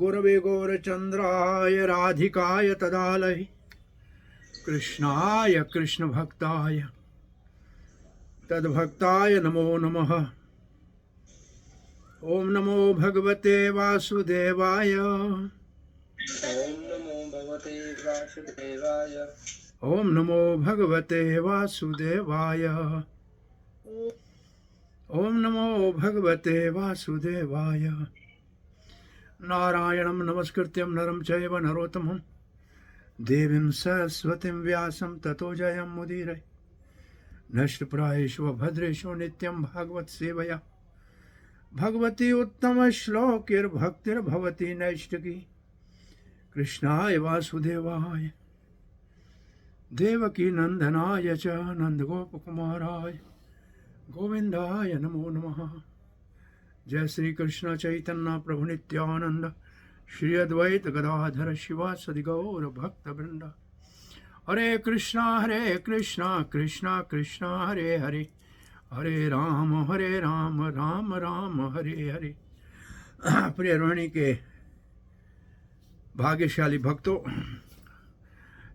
गुरवे गौरचंद्राय राधिकाय तदालये कृष्णाय कृष्णभक्ताय तद्भक्ताय नमो नमः। ओम नमो भगवते वासुदेवाय। ओम नमो भगवते वासुदेवाय। ओम नमो भगवते वासुदेवाय। ओम नमो भगवते वासुदेवाय। नारायणं नमस्कृत्यं नरं चैव नरोत्तमं देवीं सरस्वतीं व्यासं ततो जयमुदीरये। नष्टप्रायेषु भद्रेषु नित्यं भागवत सेवया भगवती उत्तम श्लोकैर्भक्तिर्भवती नैष्टिकी। कृष्णाय वासुदेवाय देवकी नंदनाय च नंदगोपकुमाराय गोविंदाय नमो नमः। जय श्री कृष्ण चैतन्य प्रभु नित्यानंद श्री अद्वैत गदाधर शिवासदि गौर भक्त वृंद। हरे कृष्णा कृष्णा कृष्णा हरे हरे, हरे राम राम राम हरे हरे। प्रिय रोहिणी के भाग्यशाली भक्तों,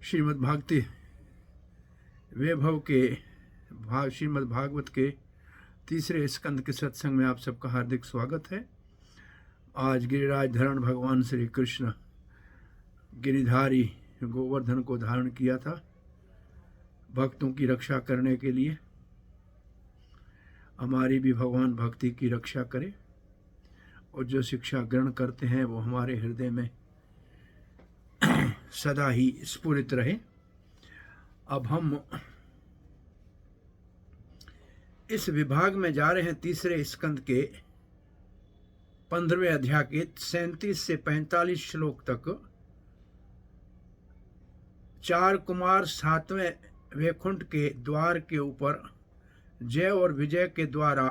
श्रीमद् भागवती वैभव के श्रीमद् भागवत के तीसरे स्कंद के सत्संग में आप सबका हार्दिक स्वागत है। आज गिरिराज धरण भगवान श्री कृष्ण गिरिधारी गोवर्धन को धारण किया था भक्तों की रक्षा करने के लिए। हमारी भी भगवान भक्ति की रक्षा करे और जो शिक्षा ग्रहण करते हैं वो हमारे हृदय में सदा ही स्फुरित रहे। अब हम इस विभाग में जा रहे हैं तीसरे स्कंद के 15वें अध्याय के 37 से 45 श्लोक तक। चार कुमार 7वें वैकुंठ के द्वार के ऊपर जय और विजय के द्वारा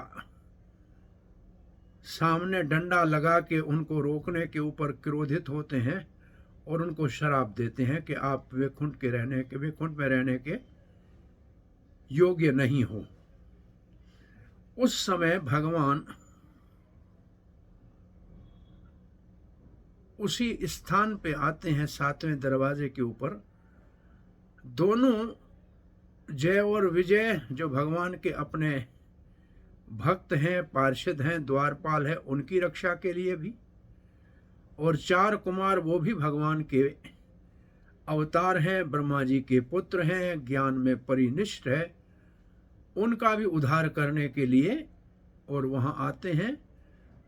सामने डंडा लगा के उनको रोकने के ऊपर क्रोधित होते हैं और उनको श्राप देते हैं कि आप वैकुंठ में रहने के योग्य नहीं हो। उस समय भगवान उसी स्थान पे आते हैं 7वें दरवाजे के ऊपर। दोनों जय और विजय जो भगवान के अपने भक्त हैं, पार्षद हैं, द्वारपाल हैं, उनकी रक्षा के लिए भी, और चार कुमार वो भी भगवान के अवतार हैं, ब्रह्मा जी के पुत्र हैं, ज्ञान में परिनिष्ठ है, उनका भी उद्धार करने के लिए और वहां आते हैं।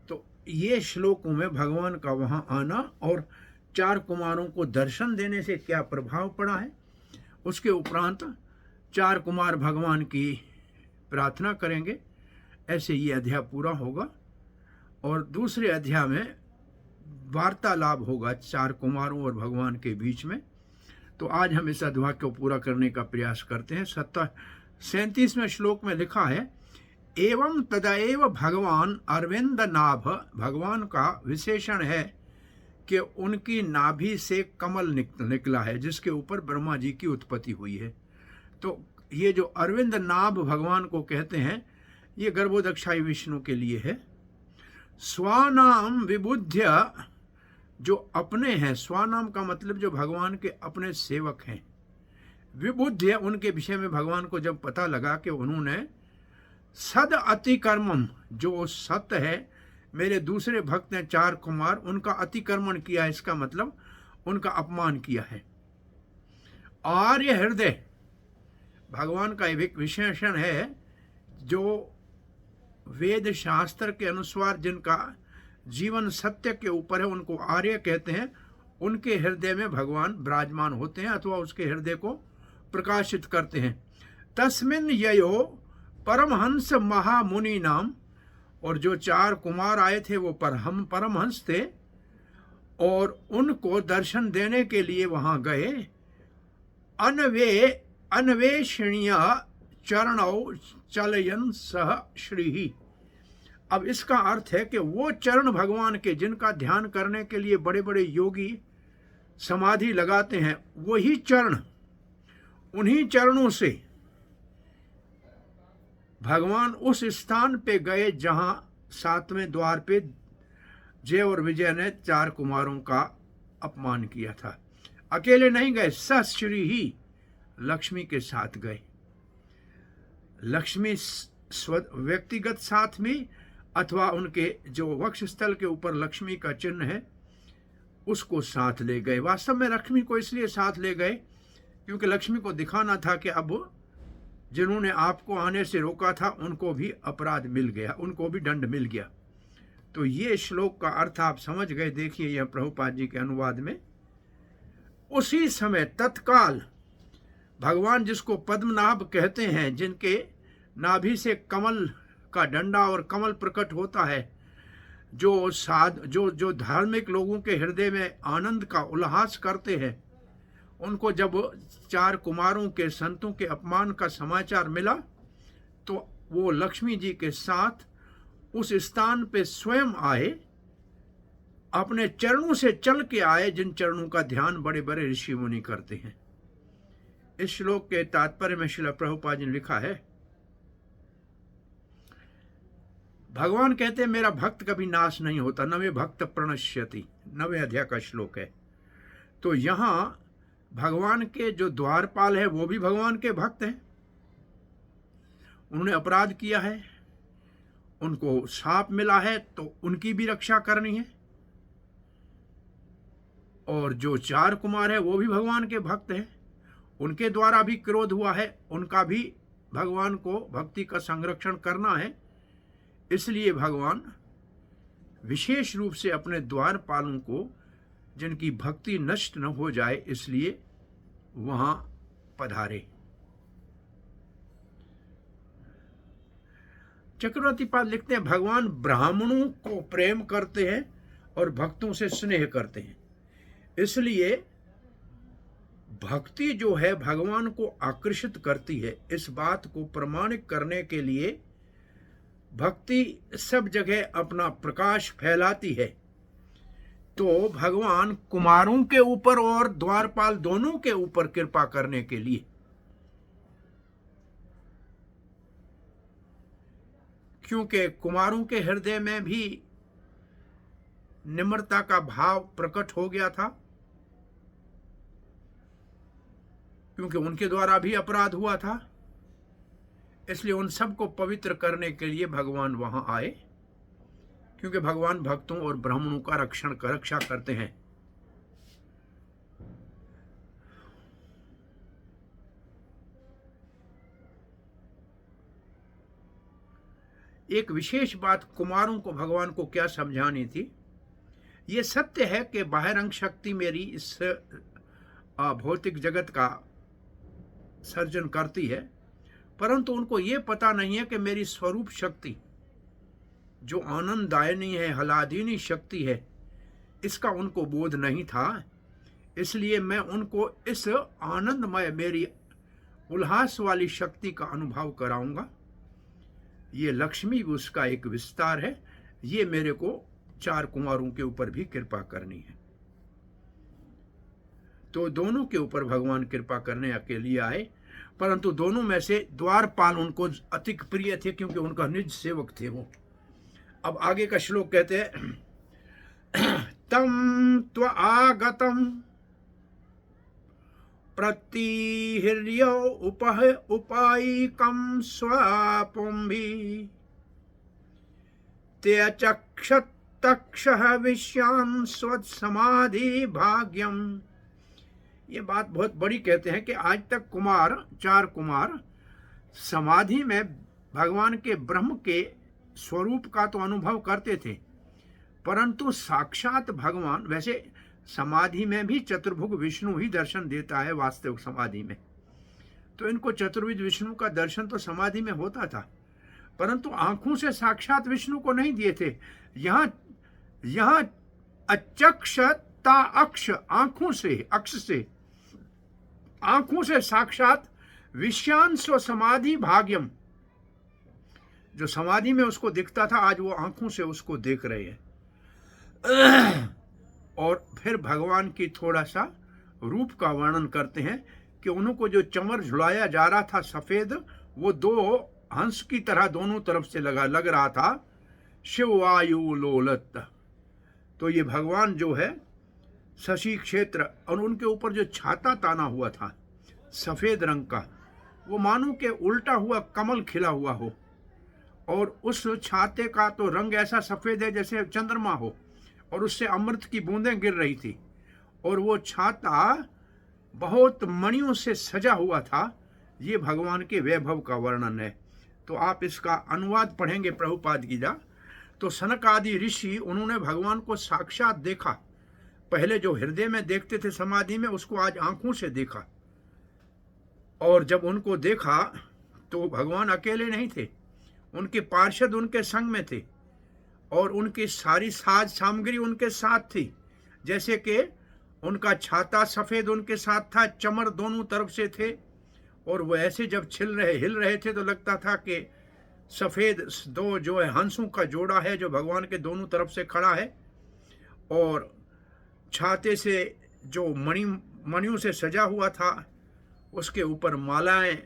तो ये श्लोकों में भगवान का वहां आना और चार कुमारों को दर्शन देने से क्या प्रभाव पड़ा है, उसके उपरांत चार कुमार भगवान की प्रार्थना करेंगे। ऐसे ये अध्याय पूरा होगा और दूसरे अध्याय में वार्तालाप होगा चार कुमारों और भगवान के बीच में। तो आज हम इस अध्याय को पूरा करने का प्रयास करते हैं। 37वें श्लोक में लिखा है, एवं तदैव भगवान अरविंद नाभ। भगवान का विशेषण है कि उनकी नाभि से कमल निकला है जिसके ऊपर ब्रह्मा जी की उत्पत्ति हुई है। तो ये जो अरविंद नाभ भगवान को कहते हैं, ये गर्भोदक्षाई विष्णु के लिए है। स्वानाम विबुद्ध्य, जो अपने हैं, स्वानाम का मतलब जो भगवान के अपने सेवक हैं। विबुद्ध्य, उनके विषय में भगवान को जब पता लगा कि उन्होंने सद अतिकर्मम, जो सत्य है, मेरे दूसरे भक्त हैं चार कुमार, उनका अतिक्रमण किया, इसका मतलब उनका अपमान किया है। आर्य हृदय भगवान का एक विशेषण है, जो वेद शास्त्र के अनुसार जिनका जीवन सत्य के ऊपर है उनको आर्य कहते हैं। उनके हृदय में भगवान विराजमान होते हैं अथवा उसके हृदय को प्रकाशित करते हैं। तस्मिन् ययो परमहंस महामुनि नाम, और जो चार कुमार आए थे वो परमहंस थे और उनको दर्शन देने के लिए वहां गए। अन्वेषणीय चरणौ चलयन सह श्री। अब इसका अर्थ है कि वो चरण भगवान के जिनका ध्यान करने के लिए बड़े बड़े योगी समाधि लगाते हैं, वही चरण, उन्हीं चरणों से भगवान उस स्थान पे गए जहां 7वें द्वार पे जय और विजय ने 4 कुमारों का अपमान किया था। अकेले नहीं गए, सश्री ही लक्ष्मी के साथ गए। लक्ष्मी व्यक्तिगत साथ में अथवा उनके जो वक्षस्थल के ऊपर लक्ष्मी का चिन्ह है उसको साथ ले गए। वास्तव में लक्ष्मी को इसलिए साथ ले गए क्योंकि लक्ष्मी को दिखाना था कि अब जिन्होंने आपको आने से रोका था उनको भी अपराध मिल गया, उनको भी दंड मिल गया। तो ये श्लोक का अर्थ आप समझ गए। देखिए यह प्रभुपाद जी के अनुवाद में, उसी समय तत्काल भगवान जिसको पद्मनाभ कहते हैं, जिनके नाभि से कमल का डंडा और कमल प्रकट होता है, जो धार्मिक लोगों के हृदय में आनंद का उल्लास करते हैं, उनको जब 4 कुमारों के संतों के अपमान का समाचार मिला तो वो लक्ष्मी जी के साथ उस स्थान पे स्वयं आए, अपने चरणों से चल के आए, जिन चरणों का ध्यान बड़े बड़े ऋषि मुनि करते हैं। इस श्लोक के तात्पर्य में श्रील प्रभुपाद जी ने लिखा है, भगवान कहते हैं मेरा भक्त कभी नाश नहीं होता, नवे भक्त प्रणश्यति, 9वें अध्याय का श्लोक है। तो यहां भगवान के जो द्वारपाल है वो भी भगवान के भक्त हैं। उन्होंने अपराध किया है, उनको शाप मिला है, तो उनकी भी रक्षा करनी है। और जो 4 कुमार है वो भी भगवान के भक्त हैं, उनके द्वारा भी क्रोध हुआ है, उनका भी भगवान को भक्ति का संरक्षण करना है। इसलिए भगवान विशेष रूप से अपने द्वारपालों को, जिनकी भक्ति नष्ट न हो जाए, इसलिए वहां पधारे। चक्रवर्ती पाद लिखते हैं, भगवान ब्राह्मणों को प्रेम करते हैं और भक्तों से स्नेह करते हैं। इसलिए भक्ति जो है भगवान को आकर्षित करती है। इस बात को प्रमाणित करने के लिए भक्ति सब जगह अपना प्रकाश फैलाती है। तो भगवान कुमारों के ऊपर और द्वारपाल दोनों के ऊपर कृपा करने के लिए, क्योंकि कुमारों के हृदय में भी निम्रता का भाव प्रकट हो गया था, क्योंकि उनके द्वारा भी अपराध हुआ था। इसलिए उन सबको पवित्र करने के लिए भगवान वहां आए, क्योंकि भगवान भक्तों और ब्राह्मणों का रक्षा करते हैं। एक विशेष बात कुमारों को भगवान को क्या समझानी थी। ये सत्य है कि बाह्यरंग शक्ति मेरी इस भौतिक जगत का सर्जन करती है, परंतु उनको ये पता नहीं है कि मेरी स्वरूप शक्ति जो आनंददायिनी है, हलादीनी शक्ति है, इसका उनको बोध नहीं था। इसलिए मैं उनको इस आनंदमय मेरी उल्लास वाली शक्ति का अनुभव कराऊंगा। ये लक्ष्मी उसका एक विस्तार है। ये मेरे को 4 कुमारों के ऊपर भी कृपा करनी है। तो दोनों के ऊपर भगवान कृपा करने के लिए आए, परंतु दोनों में से द्वारपाल उनको अतिक प्रिय थे, क्योंकि उनका निज सेवक थे वो। अब आगे का श्लोक कहते हैं, तम त्व आगतम प्रतिहिर्य उपायिकम स्वापुंभि त्यचक्षतक्षः विश्याम स्वत्समाधि भाग्यम। ये बात बहुत बड़ी कहते हैं कि आज तक 4 कुमार समाधि में भगवान के ब्रह्म के स्वरूप का तो अनुभव करते थे, परंतु साक्षात भगवान, वैसे समाधि में भी चतुर्भुज विष्णु ही दर्शन देता है वास्तविक समाधि में, तो इनको चतुर्भुज विष्णु का दर्शन तो समाधि में होता था, परंतु आंखों से साक्षात विष्णु को नहीं दिए थे। यहाँ अचक्षता अक्ष, आंखों से साक्षात विषयांस्व समाधि भाग्यम, जो समाधि में उसको दिखता था, आज वो आंखों से उसको देख रहे हैं। और फिर भगवान की थोड़ा सा रूप का वर्णन करते हैं कि उनको जो चमर झुलाया जा रहा था सफेद, वो 2 हंस की तरह दोनों तरफ से लग रहा था। शिव वायु लोलत, तो ये भगवान जो है शशि क्षेत्र, और उनके ऊपर जो छाता ताना हुआ था सफ़ेद रंग का, वो मानो के उल्टा हुआ कमल खिला हुआ हो, और उस छाते का तो रंग ऐसा सफ़ेद है जैसे चंद्रमा हो, और उससे अमृत की बूंदें गिर रही थी, और वो छाता बहुत मणियों से सजा हुआ था। ये भगवान के वैभव का वर्णन है। तो आप इसका अनुवाद पढ़ेंगे प्रभुपाद गीता, तो सनक आदि ऋषि उन्होंने भगवान को साक्षात देखा। पहले जो हृदय में देखते थे समाधि में, उसको आज आंखों से देखा। और जब उनको देखा तो भगवान अकेले नहीं थे, उनके पार्षद उनके संग में थे, और उनकी सारी साज सामग्री उनके साथ थी। जैसे कि उनका छाता सफ़ेद उनके साथ था, चमर दोनों तरफ से थे, और वो ऐसे जब हिल रहे थे तो लगता था कि सफ़ेद दो जो है हंसों का जोड़ा है जो भगवान के दोनों तरफ से खड़ा है, और छाते से जो मणियों से सजा हुआ था, उसके ऊपर मालाएं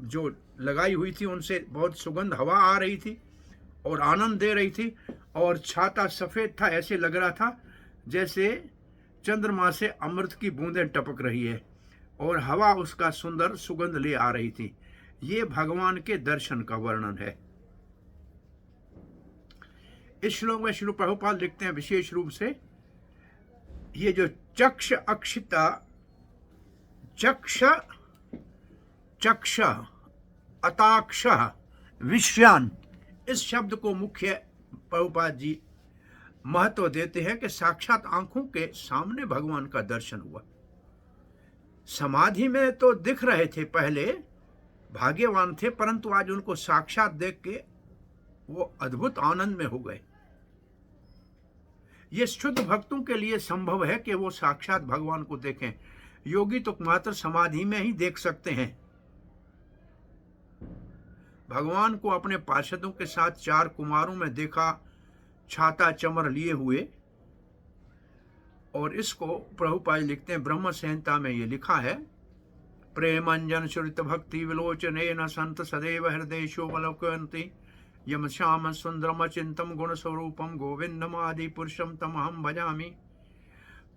जो लगाई हुई थी, उनसे बहुत सुगंध हवा आ रही थी और आनंद दे रही थी। और छाता सफ़ेद था, ऐसे लग रहा था जैसे चंद्रमा से अमृत की बूंदें टपक रही है, और हवा उसका सुंदर सुगंध ले आ रही थी। ये भगवान के दर्शन का वर्णन है। इस श्लोक में श्री प्रभुपाद लिखते हैं विशेष रूप से, ये जो चक्ष अक्षिता, चक्ष अताक्ष विश्यान, इस शब्द को मुख्य प्रभुपाद जी महत्व देते हैं कि साक्षात आंखों के सामने भगवान का दर्शन हुआ। समाधि में तो दिख रहे थे, पहले भाग्यवान थे, परंतु आज उनको साक्षात देख के वो अद्भुत आनंद में हो गए। ये शुद्ध भक्तों के लिए संभव है कि वो साक्षात भगवान को देखें। योगी तो मात्र समाधि में ही देख सकते हैं। भगवान को अपने पार्षदों के साथ 4 कुमारों में देखा, छाता चमर लिए हुए, और इसको प्रभुपाद लिखते हैं ब्रह्म संहिता में ये लिखा है, प्रेमंजन श्रुत भक्ति विलोचनेन संत सदैव हृदयेषु अवलोकयन्ति यम श्याम सुंदरम चिंतम गुण स्वरूपम गोविंदम आदि पुरुषम तमहम भजामि।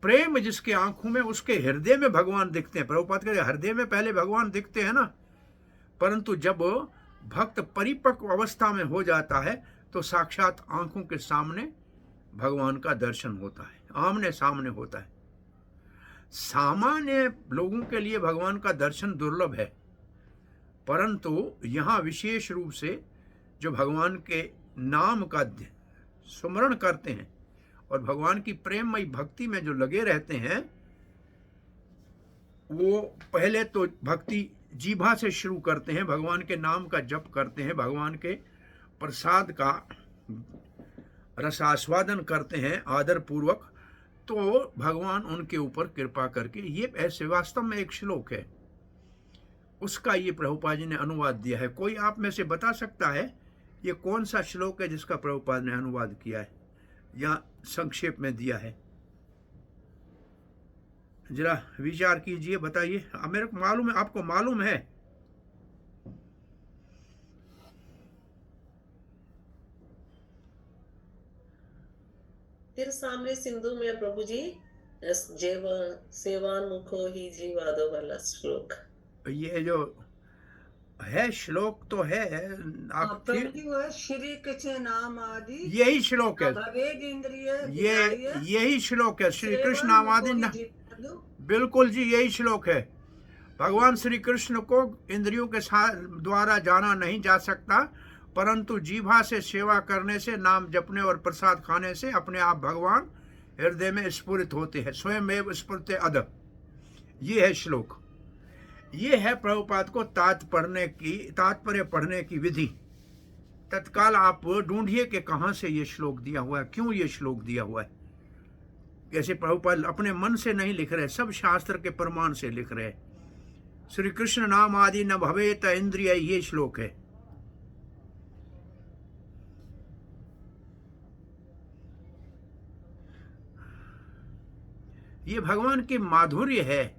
प्रेम जिसके आंखों में, उसके हृदय में भगवान दिखते हैं। प्रभुपाद कहते हैं हृदय में पहले भगवान दिखते हैं ना, परंतु जब भक्त परिपक्व अवस्था में हो जाता है तो साक्षात आंखों के सामने भगवान का दर्शन होता है, आमने सामने होता है। सामान्य लोगों के लिए भगवान का दर्शन दुर्लभ है, परंतु यहाँ विशेष रूप से जो भगवान के नाम का सुमरण करते हैं और भगवान की प्रेममयी भक्ति में जो लगे रहते हैं, वो पहले तो भक्ति जीभा से शुरू करते हैं, भगवान के नाम का जप करते हैं, भगवान के प्रसाद का रसास्वादन करते हैं आदर पूर्वक, तो भगवान उनके ऊपर कृपा करके, ये ऐसे वास्तव में एक श्लोक है, उसका ये प्रभुपाद जी ने अनुवाद दिया है। कोई आप में से बता सकता है ये कौन सा श्लोक है जिसका प्रभुपाद ने अनुवाद किया है या संक्षेप में दिया है? जरा विचार कीजिए, बताइए। मेरे को मालूम है, आपको मालूम है। फिर सामने सिंधु में प्रभु जी सेवान मुखो ही जीवादो वाला श्लोक, ये जो है श्लोक तो है, आप फिर श्री कृष्ण नाम आदि, यही श्लोक है, यही श्लोक है, श्री कृष्ण नाम आदि। बिल्कुल जी, यही श्लोक है। भगवान श्री कृष्ण को इंद्रियों के द्वारा जाना नहीं जा सकता, परंतु जीभा से सेवा करने से, नाम जपने और प्रसाद खाने से अपने आप भगवान हृदय में स्फुरित होते हैं। स्वयं एव स्फुरते अध, ये है श्लोक। ये है प्रभुपाद को तात्पर्य पढ़ने की विधि। तत्काल आप ढूंढिए कि कहाँ से ये श्लोक दिया हुआ है, क्यों ये श्लोक दिया हुआ है। कैसे प्रभुपाद अपने मन से नहीं लिख रहे, सब शास्त्र के प्रमाण से लिख रहे। श्री कृष्ण नाम आदि न भवेत इंद्रिय, ये श्लोक है। ये भगवान की माधुर्य है,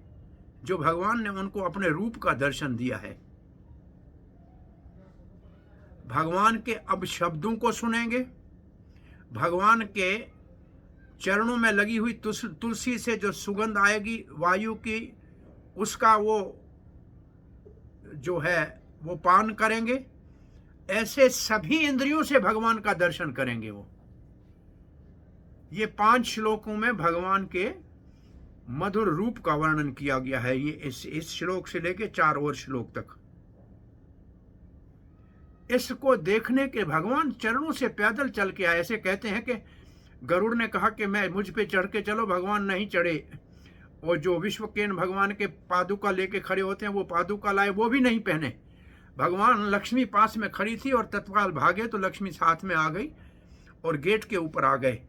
जो भगवान ने उनको अपने रूप का दर्शन दिया है। भगवान के अब शब्दों को सुनेंगे, भगवान के चरणों में लगी हुई तुलसी से जो सुगंध आएगी वायु की, उसका वो जो है वो पान करेंगे। ऐसे सभी इंद्रियों से भगवान का दर्शन करेंगे वो। ये 5 श्लोकों में भगवान के मधुर रूप का वर्णन किया गया है। ये इस श्लोक से लेके 4 और श्लोक तक। इसको देखने के भगवान चरणों से पैदल चल के आए। ऐसे कहते हैं कि गरुड़ ने कहा कि मैं मुझ पे चढ़ के चलो, भगवान नहीं चढ़े। और जो विश्वकेन भगवान के पादुका लेके खड़े होते हैं वो पादुका लाए, वो भी नहीं पहने। भगवान लक्ष्मी पास में खड़ी थी और तत्काल भागे तो लक्ष्मी साथ में आ गई और गेट के ऊपर आ गए।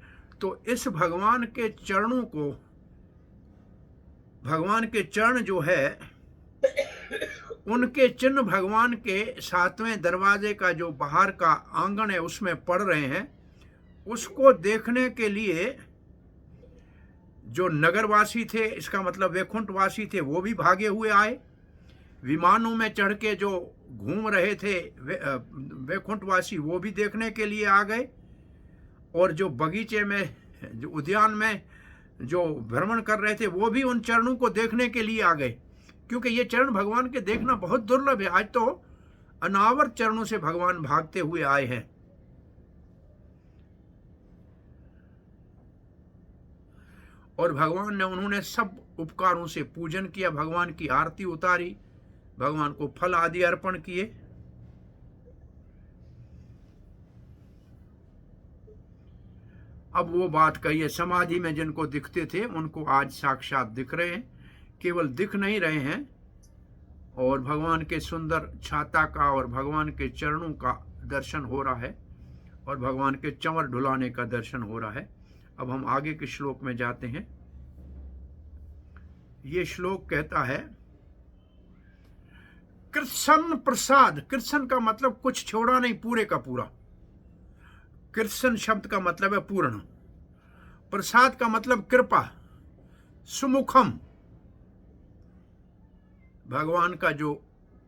तो इस भगवान के चरणों को, भगवान के चरण जो है उनके चिन्ह भगवान के 7वें दरवाजे का जो बाहर का आंगन है उसमें पड़ रहे हैं। उसको देखने के लिए जो नगरवासी थे, इसका मतलब वैकुंठवासी थे, वो भी भागे हुए आए। विमानों में चढ़ के जो घूम रहे थे वैकुंठवासी, वो भी देखने के लिए आ गए। और जो बगीचे में, जो उद्यान में जो भ्रमण कर रहे थे, वो भी उन चरणों को देखने के लिए आ गए, क्योंकि ये चरण भगवान के देखना बहुत दुर्लभ है। आज तो अनावरत चरणों से भगवान भागते हुए आए हैं। और भगवान ने, उन्होंने सब उपकारों से पूजन किया, भगवान की आरती उतारी, भगवान को फल आदि अर्पण किए। अब वो बात कही है, समाधि में जिनको दिखते थे उनको आज साक्षात दिख रहे हैं, केवल दिख नहीं रहे हैं। और भगवान के सुंदर छाता का और भगवान के चरणों का दर्शन हो रहा है और भगवान के चंवर ढुलाने का दर्शन हो रहा है। अब हम आगे के श्लोक में जाते हैं। ये श्लोक कहता है, कृत्सन प्रसाद। कृत्सन का मतलब कुछ छोड़ा नहीं, पूरे का पूरा। कृत्सन शब्द का मतलब है पूर्ण। प्रसाद का मतलब कृपा, सुमुखम। भगवान का जो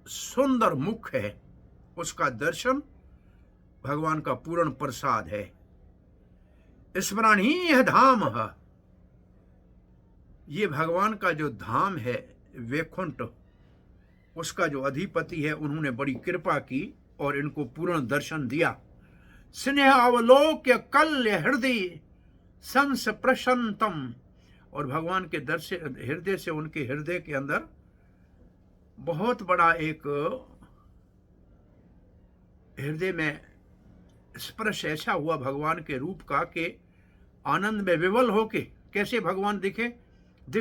सुंदर मुख है उसका दर्शन भगवान का पूर्ण प्रसाद है। स्मरणीय धाम है, ये भगवान का जो धाम है वैकुंठ, उसका जो अधिपति है, उन्होंने बड़ी कृपा की और इनको पूर्ण दर्शन दिया। स्नेह अवलोक्य कल्य हृदय संस प्रसन्नतम। और भगवान के दर्शन हृदय से, उनके हृदय के अंदर बहुत बड़ा एक हृदय में स्पर्श ऐसा हुआ भगवान के रूप का कि आनंद में विवल होके कैसे भगवान दिख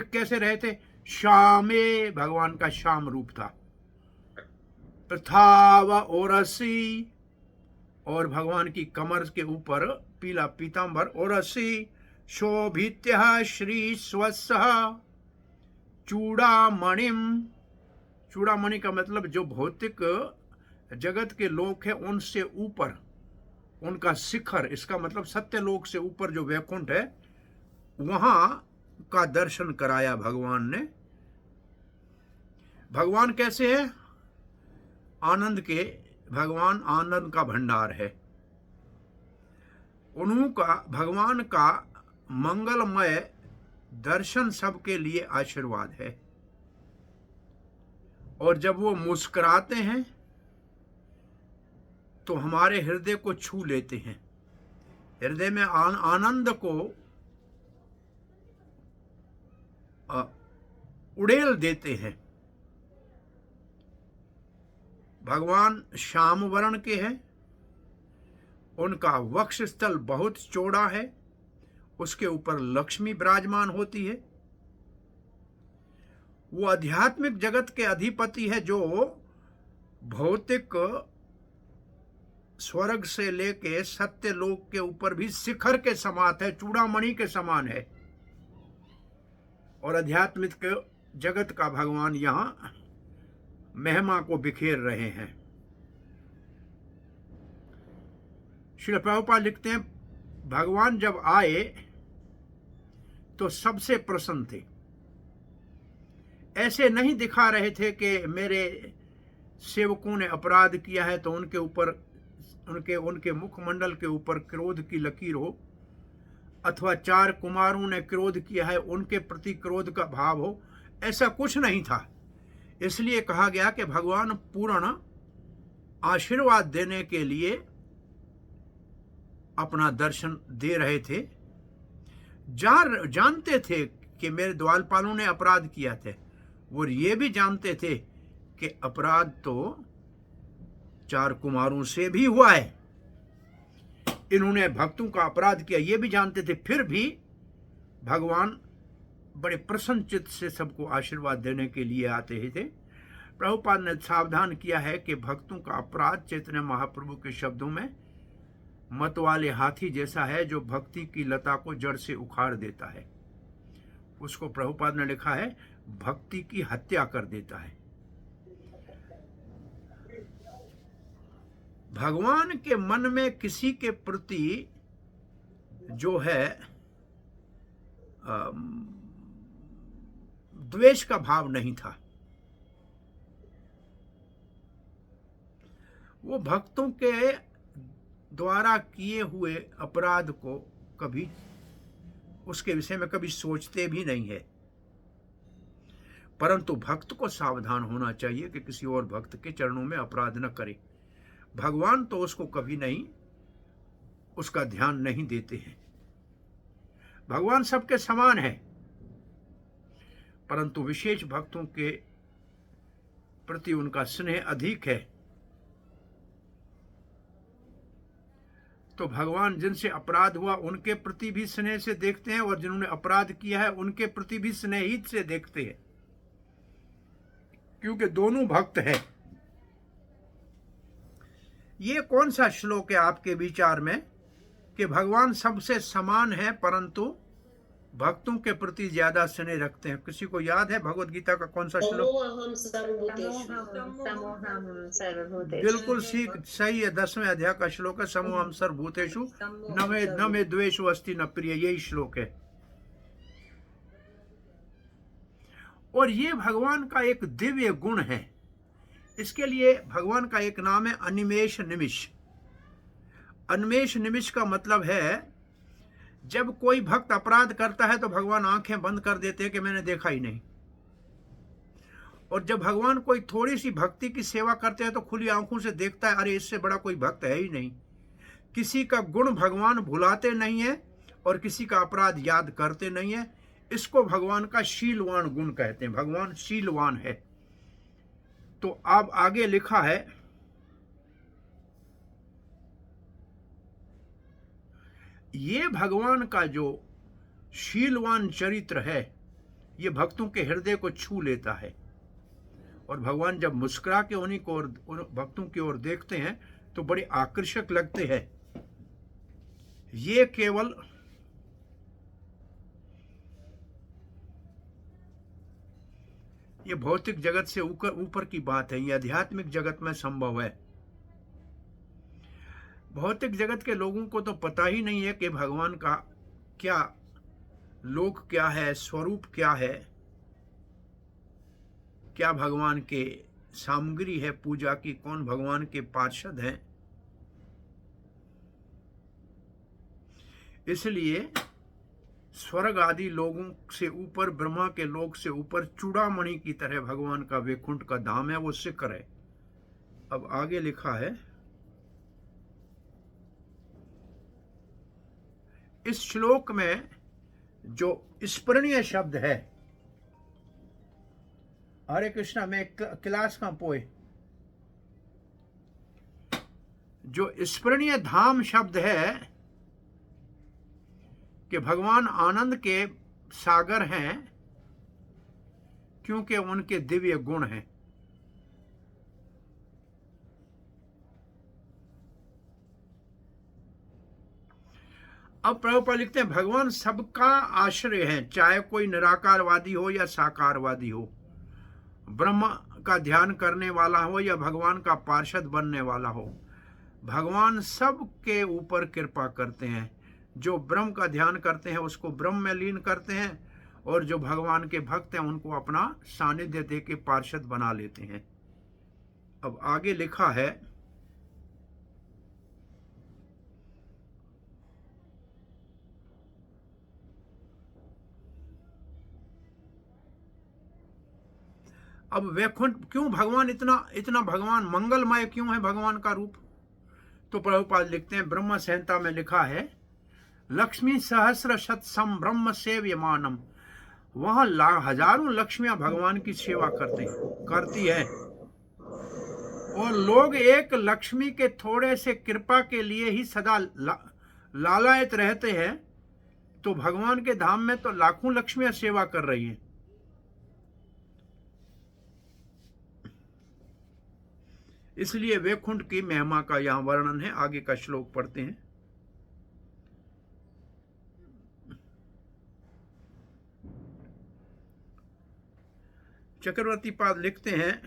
कैसे रहे थे। श्यामे, भगवान का श्याम रूप था। प्रथाव ओरसी, और भगवान की कमर के ऊपर पीला पीतांबर। ओरसी शोभित्य श्री स्वस्स चूड़ामणिम। चूड़ामणि का मतलब जो भौतिक जगत के लोक है उनसे ऊपर उनका शिखर, इसका मतलब सत्यलोक से ऊपर जो वैकुंठ है वहां का दर्शन कराया भगवान ने। भगवान कैसे है? आनंद के, भगवान आनंद का भंडार है। उनका, भगवान का मंगलमय दर्शन सबके लिए आशीर्वाद है। और जब वो मुस्कुराते हैं तो हमारे हृदय को छू लेते हैं, हृदय में आनंद को उड़ेल देते हैं। भगवान श्याम वर्ण के हैं, उनका वक्ष स्थल बहुत चौड़ा है, उसके ऊपर लक्ष्मी विराजमान होती है। वो आध्यात्मिक जगत के अधिपति है जो भौतिक स्वर्ग से लेके सत्य लोक के ऊपर भी शिखर के समान है, चूड़ामणि के समान है। और आध्यात्मिक जगत का भगवान यहां महिमा को बिखेर रहे हैं। श्रील प्रभुपाद लिखते हैं, भगवान जब आए तो सबसे प्रसन्न थे। ऐसे नहीं दिखा रहे थे कि मेरे सेवकों ने अपराध किया है तो उनके ऊपर, उनके मुखमंडल के ऊपर क्रोध की लकीर हो। अथवा 4 कुमारों ने क्रोध किया है उनके प्रति क्रोध का भाव हो, ऐसा कुछ नहीं था। इसलिए कहा गया कि भगवान पूर्ण आशीर्वाद देने के लिए अपना दर्शन दे रहे थे। जानते थे कि मेरे द्वारपालों ने अपराध किया थे, वो ये भी जानते थे कि अपराध तो 4 कुमारों से भी हुआ है, इन्होंने भक्तों का अपराध किया, ये भी जानते थे। फिर भी भगवान बड़े प्रसन्न चित्त से सबको आशीर्वाद देने के लिए आते ही थे। प्रभुपाद ने सावधान किया है कि भक्तों का अपराध चैतन्य महाप्रभु के शब्दों में मत वाले हाथी जैसा है, जो भक्ति की लता को जड़ से उखाड़ देता है। उसको प्रभुपाद ने लिखा है भक्ति की हत्या कर देता है। भगवान के मन में किसी के प्रति जो है द्वेष का भाव नहीं था। वो भक्तों के द्वारा किए हुए अपराध को कभी उसके विषय में कभी सोचते भी नहीं है। परंतु भक्त को सावधान होना चाहिए कि किसी और भक्त के चरणों में अपराध न करे। भगवान तो उसको कभी नहीं, उसका ध्यान नहीं देते हैं। भगवान सबके समान है, परंतु विशेष भक्तों के प्रति उनका स्नेह अधिक है। तो भगवान जिनसे अपराध हुआ उनके प्रति भी स्नेह से देखते हैं, और जिन्होंने अपराध किया है उनके प्रति भी स्नेहित से देखते हैं, क्योंकि दोनों भक्त हैं। ये कौन सा श्लोक है आपके विचार में कि भगवान सबसे समान है परंतु भक्तों के प्रति ज्यादा स्नेह रखते हैं? किसी को याद है भगवत गीता का कौन सा श्लोक? समोहम सर्वभूतेषु। बिल्कुल सही है। 10वें अध्याय का श्लोक है, समोहम सर्वभूतेषु न मे द्वेषो अस्ति न प्रिय। यही श्लोक है। और ये भगवान का एक दिव्य गुण है। इसके लिए भगवान का एक नाम है अनिमेष निमिष। अनिमेष निमिष का मतलब है जब कोई भक्त अपराध करता है तो भगवान आंखें बंद कर देते हैं कि मैंने देखा ही नहीं, और जब भगवान कोई थोड़ी सी भक्ति की सेवा करते हैं तो खुली आंखों से देखता है, अरे इससे बड़ा कोई भक्त है ही नहीं। किसी का गुण भगवान भुलाते नहीं है और किसी का अपराध याद करते नहीं है। इसको भगवान का शीलवान गुण कहते हैं। भगवान शीलवान है। तो अब आगे लिखा है, ये भगवान का जो शीलवान चरित्र है ये भक्तों के हृदय को छू लेता है, और भगवान जब मुस्कुरा के उन्हीं को उन भक्तों की ओर देखते हैं तो बड़े आकर्षक लगते हैं। ये केवल ये भौतिक जगत से ऊपर की बात है, ये आध्यात्मिक जगत में संभव है। भौतिक जगत के लोगों को तो पता ही नहीं है कि भगवान का क्या लोक क्या है, स्वरूप क्या है, क्या भगवान के सामग्री है पूजा की, कौन भगवान के पार्षद हैं। इसलिए स्वर्ग आदि लोगों से ऊपर, ब्रह्मा के लोक से ऊपर चूड़ामणि की तरह भगवान का वैकुंठ का धाम है, वो शिखर है। अब आगे लिखा है, इस श्लोक में जो स्मरणीय शब्द है, हरे कृष्णा में क्लास का पोए, जो स्मरणीय धाम शब्द है कि भगवान आनंद के सागर हैं क्योंकि उनके दिव्य गुण हैं। अब प्रभुपाद लिखते हैं भगवान सबका आश्रय है, चाहे कोई निराकारवादी हो या साकारवादी हो, ब्रह्म का ध्यान करने वाला हो या भगवान का पार्षद बनने वाला हो, भगवान सबके ऊपर कृपा करते हैं। जो ब्रह्म का ध्यान करते हैं उसको ब्रह्म में लीन करते हैं, और जो भगवान के भक्त हैं उनको अपना सानिध्य दे के पार्षद बना लेते हैं। अब आगे लिखा है, अब वैकुंठ क्यों भगवान इतना भगवान मंगलमय क्यों है भगवान का रूप? तो प्रभुपाद लिखते हैं, ब्रह्म संहिता में लिखा है, लक्ष्मी सहस्र शतसम ब्रह्म सेव्यमानम। वहां हजारों लक्ष्मियां भगवान की सेवा करती है, और लोग एक लक्ष्मी के थोड़े से कृपा के लिए ही सदा लालायित रहते हैं। तो भगवान के धाम में तो लाखों लक्ष्मियां सेवा कर रही हैं। इसलिए वैकुंठ की महिमा का यहां वर्णन है। आगे का श्लोक पढ़ते हैं। चक्रवर्ती पाद लिखते हैं,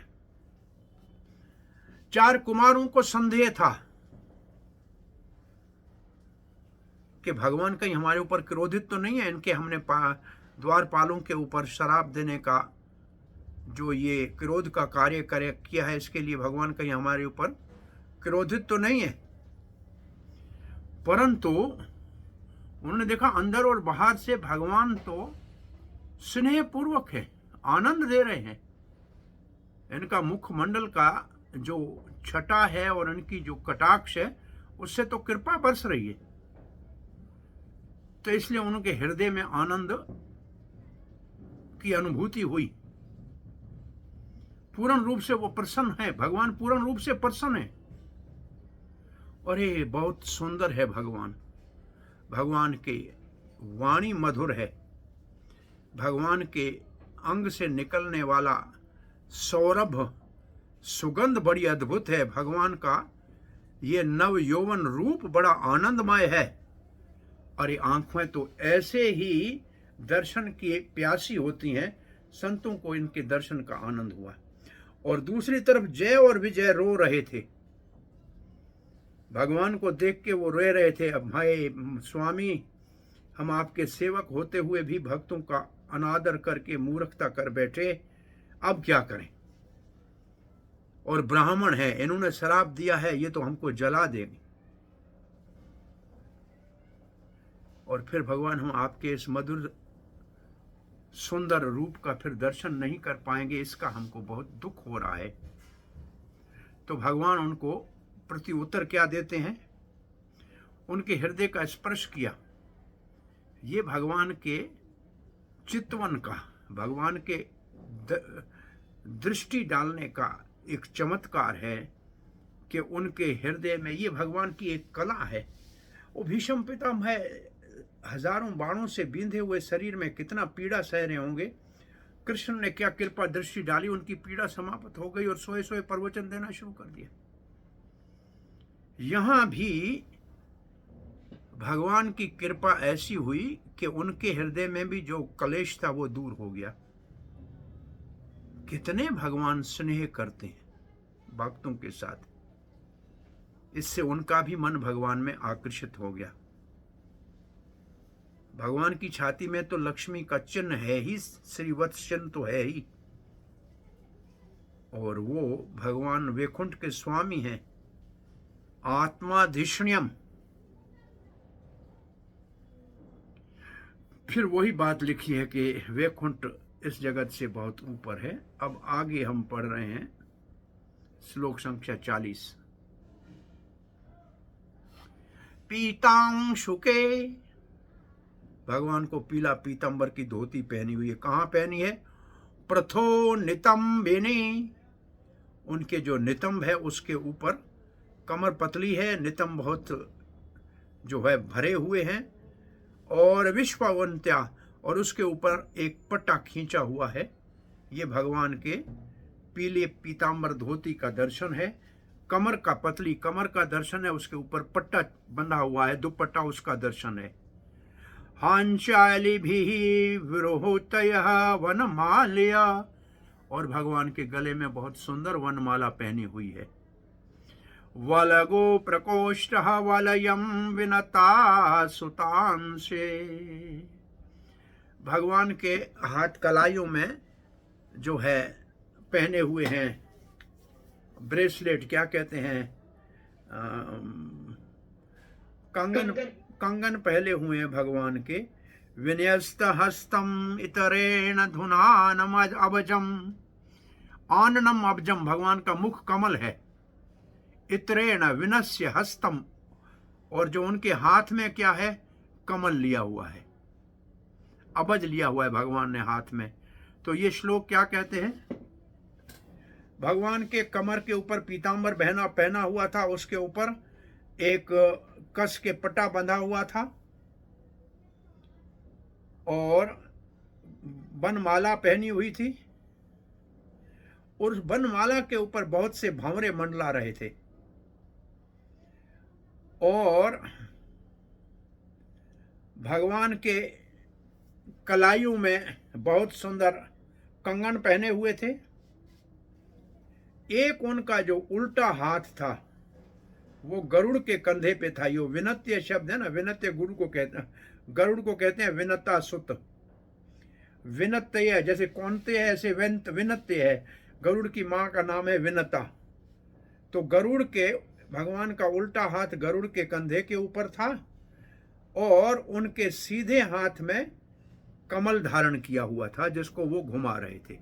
4 कुमारों को संदेह था कि भगवान कहीं हमारे ऊपर क्रोधित तो नहीं है, इनके हमने द्वारपालों के ऊपर शराब देने का जो ये क्रोध का कार्य किया है, इसके लिए भगवान कहीं हमारे ऊपर क्रोधित तो नहीं है। परंतु उन्होंने देखा अंदर और बाहर से भगवान तो स्नेहपूर्वक है, आनंद दे रहे हैं। इनका मुखमंडल का जो छटा है और इनकी जो कटाक्ष है, उससे तो कृपा बरस रही है। तो इसलिए उनके हृदय में आनंद की अनुभूति हुई। पूर्ण रूप से वो प्रसन्न है, भगवान पूर्ण रूप से प्रसन्न है। और ये बहुत सुंदर है भगवान। भगवान की वाणी मधुर है, भगवान के अंग से निकलने वाला सौरभ सुगंध बड़ी अद्भुत है। भगवान का ये नव यौवन रूप बड़ा आनंदमय है। और ये आंखें तो ऐसे ही दर्शन की प्यासी होती हैं। संतों को इनके दर्शन का आनंद हुआ। और दूसरी तरफ जय और विजय रो रहे थे। भगवान को देख के वो रो रहे थे, अब भाई स्वामी, हम आपके सेवक होते हुए भी भक्तों का अनादर करके मूर्खता कर बैठे, अब क्या करें? और ब्राह्मण है, इन्होंने शराब दिया है, ये तो हमको जला देंगे। और फिर भगवान, हम आपके इस मधुर सुंदर रूप का फिर दर्शन नहीं कर पाएंगे, इसका हमको बहुत दुख हो रहा है। तो भगवान उनको प्रति उत्तर क्या देते हैं? उनके हृदय का स्पर्श किया। ये भगवान के चितवन का, भगवान के दृष्टि डालने का एक चमत्कार है कि उनके हृदय में, ये भगवान की एक कला है। वो भीष्म पितामह हजारों बाणों से बींधे हुए शरीर में कितना पीड़ा सह रहे होंगे। कृष्ण ने क्या कृपा दृष्टि डाली, उनकी पीड़ा समाप्त हो गई और सोए सोए प्रवचन देना शुरू कर दिया। यहां भी भगवान की कृपा ऐसी हुई कि उनके हृदय में भी जो कलेश था वो दूर हो गया। कितने भगवान स्नेह करते हैं भक्तों के साथ। इससे उनका भी मन भगवान में आकर्षित हो गया। भगवान की छाती में तो लक्ष्मी का चिन्ह है ही, श्रीवत्स चिन्ह तो है ही। और वो भगवान वैकुंठ के स्वामी हैं, आत्माधीष्ण्यम। फिर वही बात लिखी है कि वैकुंठ इस जगत से बहुत ऊपर है। अब आगे हम पढ़ रहे हैं श्लोक संख्या 40। पीतांशुके, भगवान को पीला पीतांबर की धोती पहनी हुई है। कहाँ पहनी है? प्रथो नितंबिनी, उनके जो नितंब है उसके ऊपर। कमर पतली है, नितंब बहुत जो है भरे हुए हैं। और विश्ववंत्या, और उसके ऊपर एक पट्टा खींचा हुआ है। ये भगवान के पीले पीतांबर धोती का दर्शन है। कमर का, पतली कमर का दर्शन है, उसके ऊपर पट्टा बंधा हुआ है, दुपट्टा, उसका दर्शन है। हांचालिभिः विरोहतयः वनमाल्या, और भगवान के गले में बहुत सुंदर वनमाला पहनी हुई है। वलगो प्रकोष्ठः वलयं विनता सुतांसे, भगवान के हाथ कलाइयों में जो है पहने हुए हैं ब्रेसलेट, क्या कहते हैं, कंगन पहले हुए हैं भगवान के। विन्यस्त हस्तम इतरेण धुनानम अभजम, आननम अब्जम, भगवान का मुख कमल है। इत्रेण विनस्य हस्तम, और जो उनके हाथ में क्या है, कमल लिया हुआ है, अबज लिया हुआ है भगवान ने हाथ में। तो ये श्लोक क्या कहते हैं, भगवान के कमर के ऊपर पीतांबर पहना हुआ था, उसके ऊपर एक कस के पट्टा बंधा हुआ था और वनमाला पहनी हुई थी, और उस वनमाला के ऊपर बहुत से भंवरे मंडला रहे थे, और भगवान के कलाइयों में बहुत सुंदर कंगन पहने हुए थे। एक उनका जो उल्टा हाथ था वो गरुड़ के कंधे पे था। यो विनत्य शब्द है ना, विनत्य गुरु को कहते हैं, गरुड़ को कहते हैं विनता सुत। विनत्य जैसे कौनते है ऐसे विनत्य है, गरुड़ की माँ का नाम है विनता। तो गरुड़ के, भगवान का उल्टा हाथ गरुड़ के कंधे के ऊपर था और उनके सीधे हाथ में कमल धारण किया हुआ था जिसको वो घुमा रहे थे।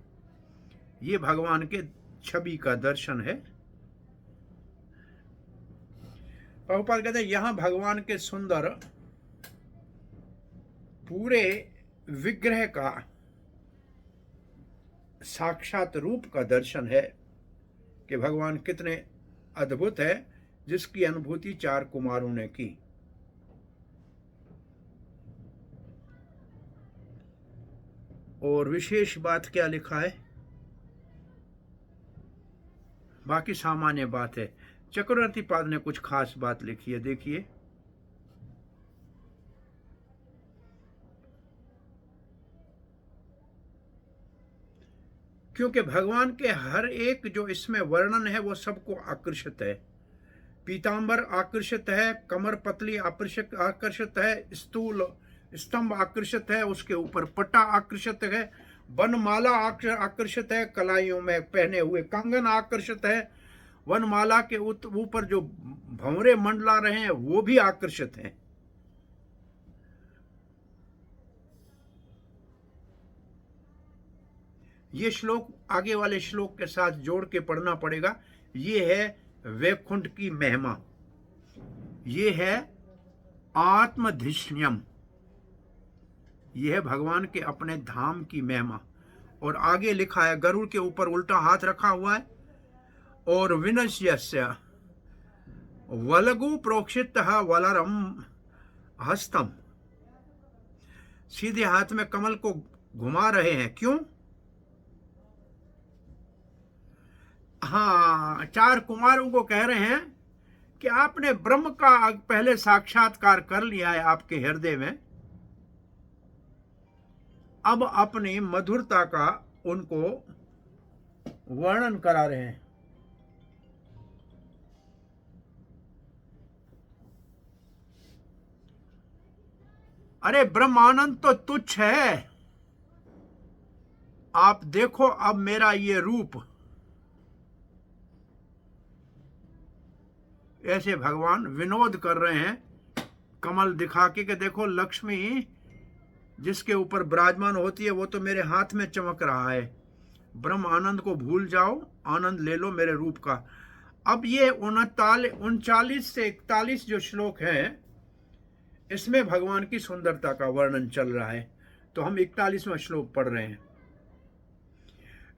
ये भगवान के छवि का दर्शन है। प्रभुपाद कहते हैं यहां भगवान के सुंदर पूरे विग्रह का साक्षात रूप का दर्शन है कि भगवान कितने अद्भुत है, जिसकी अनुभूति 4 कुमारों ने की। और विशेष बात क्या लिखा है, बाकी सामान्य बात है। चक्रवर्ती पाद ने कुछ खास बात लिखी है, देखिए। क्योंकि भगवान के हर एक जो इसमें वर्णन है वो सबको आकर्षित है। पीतांबर आकर्षित है, कमर पतली आकर्षित है, स्थूल स्तंभ आकर्षित है, उसके ऊपर पट्टा आकर्षित है, वनमाला आकर्षित है, कलाइयों में पहने हुए कंगन आकर्षित है, वनमाला के ऊपर जो भंवरे मंडला रहे हैं वो भी आकर्षित हैं। ये श्लोक आगे वाले श्लोक के साथ जोड़ के पढ़ना पड़ेगा। ये है वैकुंठ की महिमा, ये है आत्मधिष्ण्यम, ये है भगवान के अपने धाम की महिमा। और आगे लिखा है गरुड़ के ऊपर उल्टा हाथ रखा हुआ है और विनश्यस्य वलगु प्रोक्षित वलरम हस्तम, सीधे हाथ में कमल को घुमा रहे हैं। क्यों? हाँ, 4 कुमारों को कह रहे हैं कि आपने ब्रह्म का पहले साक्षात्कार कर लिया है आपके हृदय में, अब अपनी मधुरता का उनको वर्णन करा रहे हैं। अरे ब्रह्मानंद तो तुच्छ है, आप देखो अब मेरा ये रूप। ऐसे भगवान विनोद कर रहे हैं कमल दिखा के कि देखो लक्ष्मी जिसके ऊपर विराजमान होती है वो तो मेरे हाथ में चमक रहा है। ब्रह्म आनंद को भूल जाओ, आनंद ले लो मेरे रूप का। अब ये 39 से 41 जो श्लोक हैं इसमें भगवान की सुंदरता का वर्णन चल रहा है। तो हम 41वां श्लोक पढ़ रहे हैं।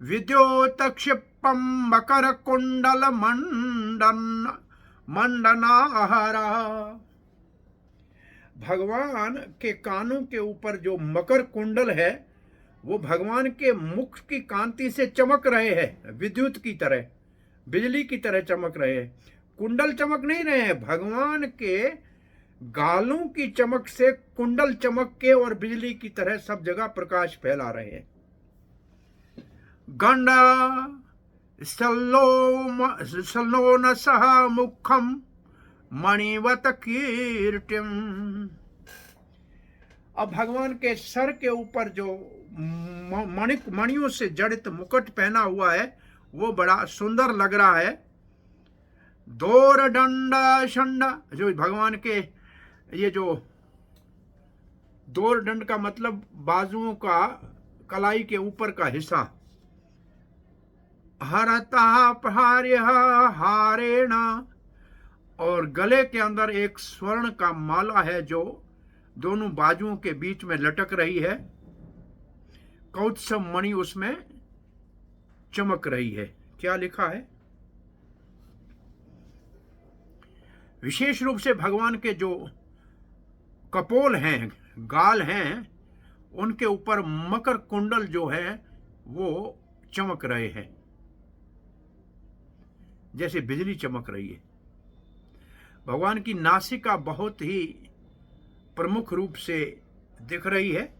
विद्योत क्षिपम मकर कुंडल मंडनाहरा, भगवान के कानों के ऊपर जो मकर कुंडल है वो भगवान के मुख की कांति से चमक रहे हैं, विद्युत की तरह, बिजली की तरह चमक रहे हैं। कुंडल चमक नहीं रहे हैं, भगवान के गालों की चमक से कुंडल चमक के और बिजली की तरह सब जगह प्रकाश फैला रहे हैं। गंडा सल्लोन सह मुखम मणिवत कीर्तिम, अब भगवान के सर के ऊपर जो मणियों से जड़ित मुकुट पहना हुआ है वो बड़ा सुंदर लग रहा है। दौर डंडा शंडा, जो भगवान के ये जो दौर दंड का मतलब बाजुओं का कलाई के ऊपर का हिस्सा, हरता प्रहार्य हारेण, और गले के अंदर एक स्वर्ण का माला है जो दोनों बाजुओं के बीच में लटक रही है। कौत्सव मणि उसमें चमक रही है। क्या लिखा है? विशेष रूप से भगवान के जो कपोल हैं, गाल हैं, उनके ऊपर मकर कुंडल जो है वो चमक रहे हैं, जैसे बिजली चमक रही है। भगवान की नासिका बहुत ही प्रमुख रूप से दिख रही है,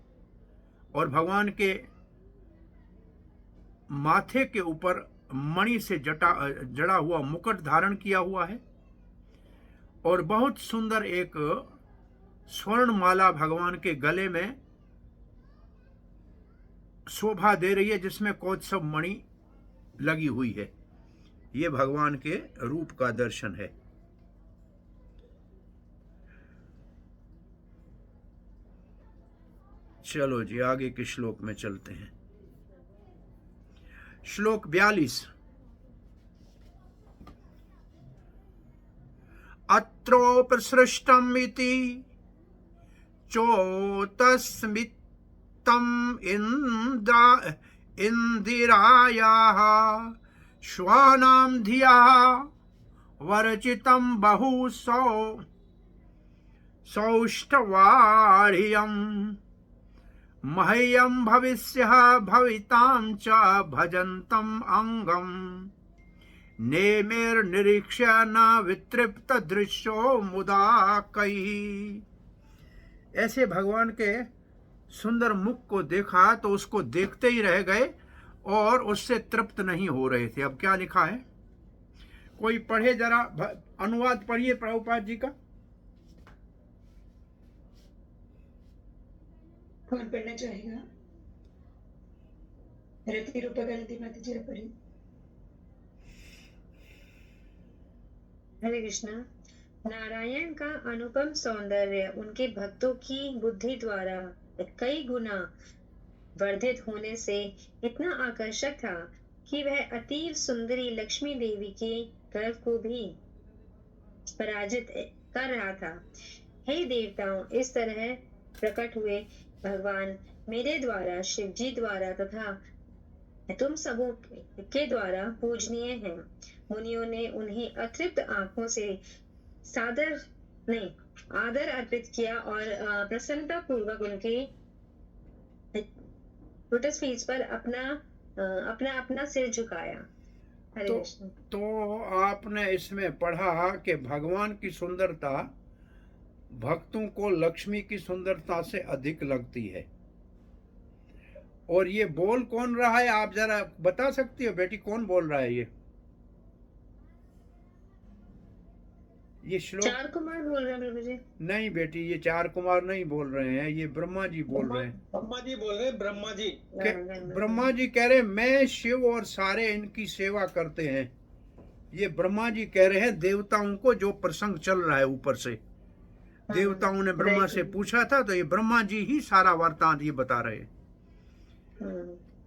और भगवान के माथे के ऊपर मणि से जड़ा हुआ मुकुट धारण किया हुआ है, और बहुत सुंदर एक स्वर्ण माला भगवान के गले में शोभा दे रही है, जिसमें कौत्सव मणि लगी हुई है। ये भगवान के रूप का दर्शन है। चलो जी, आगे के श्लोक में चलते हैं। श्लोक 42। अत्रोपसृष्टम् इति चोतस्मित्तम् इंदिरायाः श्वानां धिया वर्चितं बहु सौष्ठवाढ्यम् मह्यं भविष्यः भवितां च भजन्तम् अंगम् नेमिर्निरीक्ष्य न वितृप्त दृश्यो मुदा कई। ऐसे भगवान के सुंदर मुख को देखा तो उसको देखते ही रह गए और उससे तृप्त नहीं हो रहे थे। अब क्या लिखा है? कोई पढ़े जरा, अनुवाद पढ़िए प्रभुपाद जी का। कौन पढ़ना चाहेगा? रति रूपा गलती माता जी पढ़ी। हरे कृष्णा। नारायण का अनुपम सौंदर्य उनके भक्तों की बुद्धि द्वारा कई गुना वर्धित होने से इतना आकर्षक था कि वह अतीव सुंदरी लक्ष्मी देवी के गर्व को भी पराजित कर रहा था। हे देवताओं, इस तरह प्रकट हुए भगवान मेरे द्वारा, शिव जी द्वारा तथा तुम सबों के द्वारा पूजनीय हैं। मुनियों ने उन्हें अतृप्त आंखों से आदर अर्पित किया और प्रसन्नता पूर्वक उनके लोटस फीट पर अपना सिर झुकाया। हरे कृष्ण। तो आपने इसमें पढ़ा कि भगवान की सुंदरता भक्तों को लक्ष्मी की सुंदरता से अधिक लगती है। और ये बोल कौन रहा है, आप जरा बता सकती हो बेटी? कौन बोल रहा है ये श्लोक? चार कुमार बोल रहे हैं प्रभु जी। नहीं बेटी, ये चार कुमार नहीं बोल रहे हैं, ये ब्रह्मा जी बोल रहे हैं। ब्रह्मा जी बोल रहे हैं। ब्रह्मा जी ब्रह्मा जी कह रहे हैं मैं शिव और सारे इनकी सेवा करते हैं। ये ब्रह्मा जी कह रहे हैं देवताओं को जो प्रसंग चल रहा है ऊपर से। देवताओं ने ब्रह्मा से पूछा था, तो ये ब्रह्मा जी ही सारा वृत्तांत ये बता रहे हैं।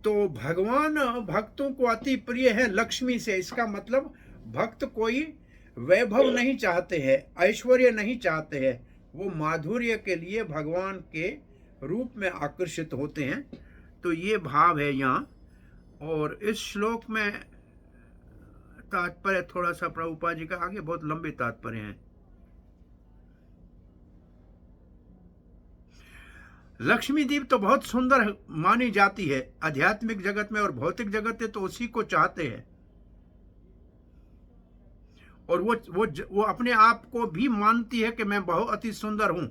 तो भगवान भक्तों को अति प्रिय है लक्ष्मी से। इसका मतलब भक्त कोई वैभव नहीं चाहते हैं, ऐश्वर्य नहीं चाहते हैं, वो माधुर्य के लिए भगवान के रूप में आकर्षित होते हैं। तो ये भाव है यहाँ। और इस श्लोक में तात्पर्य थोड़ा सा प्रभुपाद जी का आगे बहुत लंबे तात्पर्य हैं। लक्ष्मी देवी तो बहुत सुंदर मानी जाती है आध्यात्मिक जगत में, और भौतिक जगत में तो उसी को चाहते हैं। और वो अपने आप को भी मानती है कि मैं बहुत अति सुंदर हूं,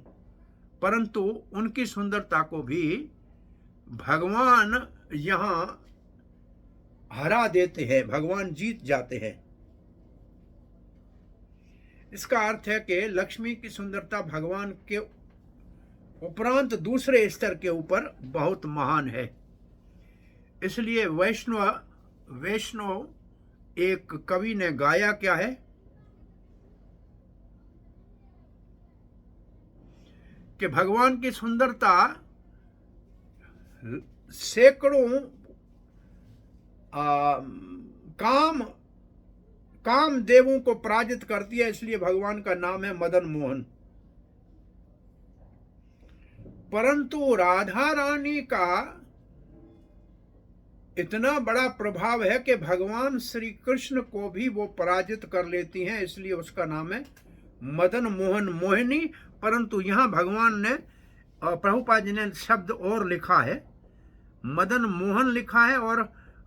परंतु उनकी सुंदरता को भी भगवान यहां हरा देते हैं, भगवान जीत जाते हैं। इसका अर्थ है कि लक्ष्मी की सुंदरता भगवान के उपरांत दूसरे स्तर के ऊपर बहुत महान है। इसलिए वैष्णव एक कवि ने गाया क्या है कि भगवान की सुंदरता सैकड़ों काम देवों को पराजित करती है, इसलिए भगवान का नाम है मदन मोहन। परंतु राधा रानी का इतना बड़ा प्रभाव है कि भगवान श्री कृष्ण को भी वो पराजित कर लेती हैं, इसलिए उसका नाम है मदन मोहन मोहिनी। परंतु यहाँ भगवान ने, प्रभुपाद जी ने शब्द और लिखा है, मदन मोहन लिखा है, और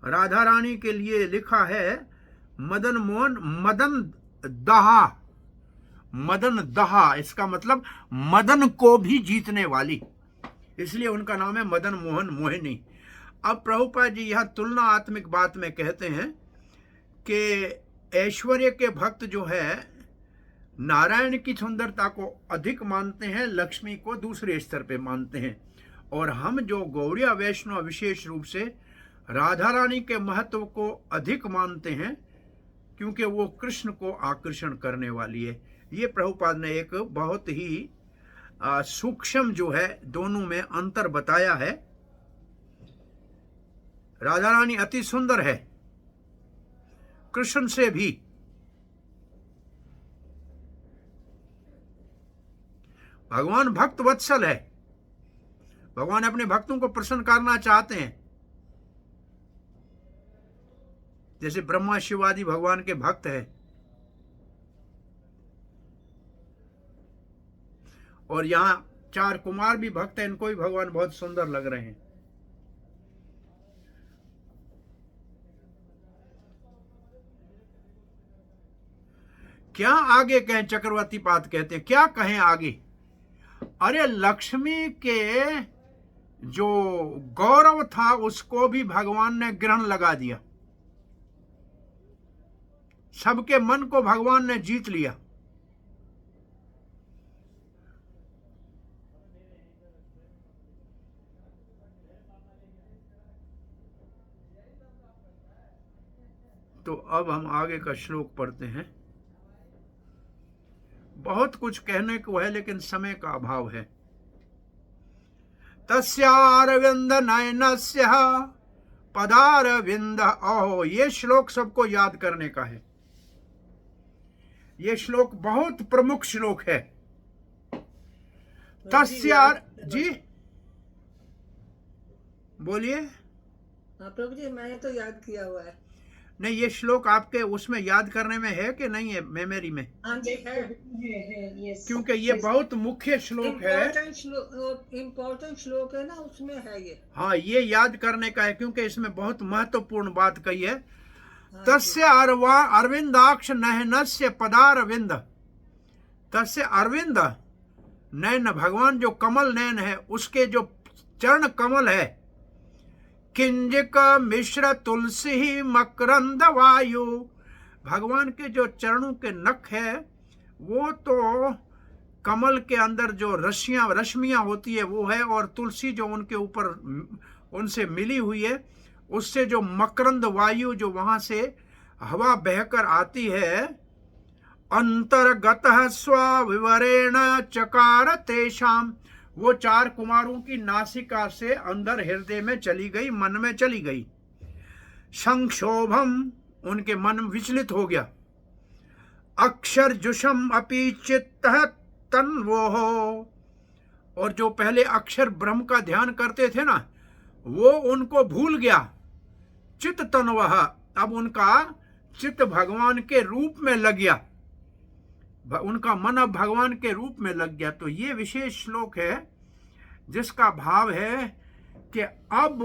राधा रानी के लिए लिखा है मदन मोहन मदन दहा। मदन दहा इसका मतलब मदन को भी जीतने वाली, इसलिए उनका नाम है मदन मोहन मोहिनी। अब प्रभुपाद जी यह तुलना आत्मिक बात में कहते हैं कि ऐश्वर्य के भक्त जो है नारायण की सुंदरता को अधिक मानते हैं, लक्ष्मी को दूसरे स्तर पे मानते हैं, और हम जो गौड़िया वैष्णव विशेष रूप से राधा रानी के महत्व को अधिक मानते हैं, क्योंकि वो कृष्ण को आकर्षण करने वाली है। ये प्रभुपाद ने एक बहुत ही सूक्ष्म जो है दोनों में अंतर बताया है। राधा रानी अति सुंदर है कृष्ण से भी, भगवान भक्त वत्सल है, भगवान अपने भक्तों को प्रसन्न करना चाहते हैं। जैसे ब्रह्मा शिव आदि भगवान के भक्त हैं, और यहां 4 कुमार भी भक्त हैं, इनको भी भगवान बहुत सुंदर लग रहे हैं। क्या आगे कहें, चक्रवर्ती पाद कहते हैं, क्या कहें आगे। अरे लक्ष्मी के जो गौरव था उसको भी भगवान ने ग्रहण लगा दिया, सबके मन को भगवान ने जीत लिया। तो अब हम आगे का श्लोक पढ़ते हैं। बहुत कुछ कहने को है लेकिन समय का अभाव है। तस्यारविंद नयनस्य पदारविंद अहो, ये श्लोक सबको याद करने का है। ये श्लोक बहुत प्रमुख श्लोक है। तस्यार जी बोलिए। प्रभु जी मैंने तो याद किया हुआ है। नहीं, ये श्लोक आपके उसमें याद करने में है कि नहीं है, मेमोरी में? हाँ जी है। क्योंकि ये बहुत मुख्य श्लोक है, इम्पोर्टेंट श्लोक है ना, उसमें है ये। हाँ, ये याद करने का है क्योंकि इसमें बहुत महत्वपूर्ण बात कही है। हाँ तस्य अरविंदाक्ष नयनस्य पदारविंद। तस्य अरविंद नयन, भगवान जो कमल नयन है उसके जो चरण कमल है, किंजिक मिश्र तुलसी मकरंद वायु, भगवान के जो चरणों के नख है वो तो कमल के अंदर जो रश्मियां होती है वो है, और तुलसी जो उनके ऊपर उनसे मिली हुई है, उससे जो मकरंद वायु जो वहां से हवा बहकर आती है, अंतर्गत स्वविवरेण चकार तेषाम, वो 4 कुमारों की नासिका से अंदर हृदय में चली गई, मन में चली गई। संक्षोभम, उनके मन विचलित हो गया। अक्षर जुषम अपि चित्त तन्वोः, और जो पहले अक्षर ब्रह्म का ध्यान करते थे ना, वो उनको भूल गया। चित्त तन्वः, अब उनका चित्त भगवान के रूप में लग गया, उनका मन अब भगवान के रूप में लग गया। तो ये विशेष श्लोक है जिसका भाव है कि अब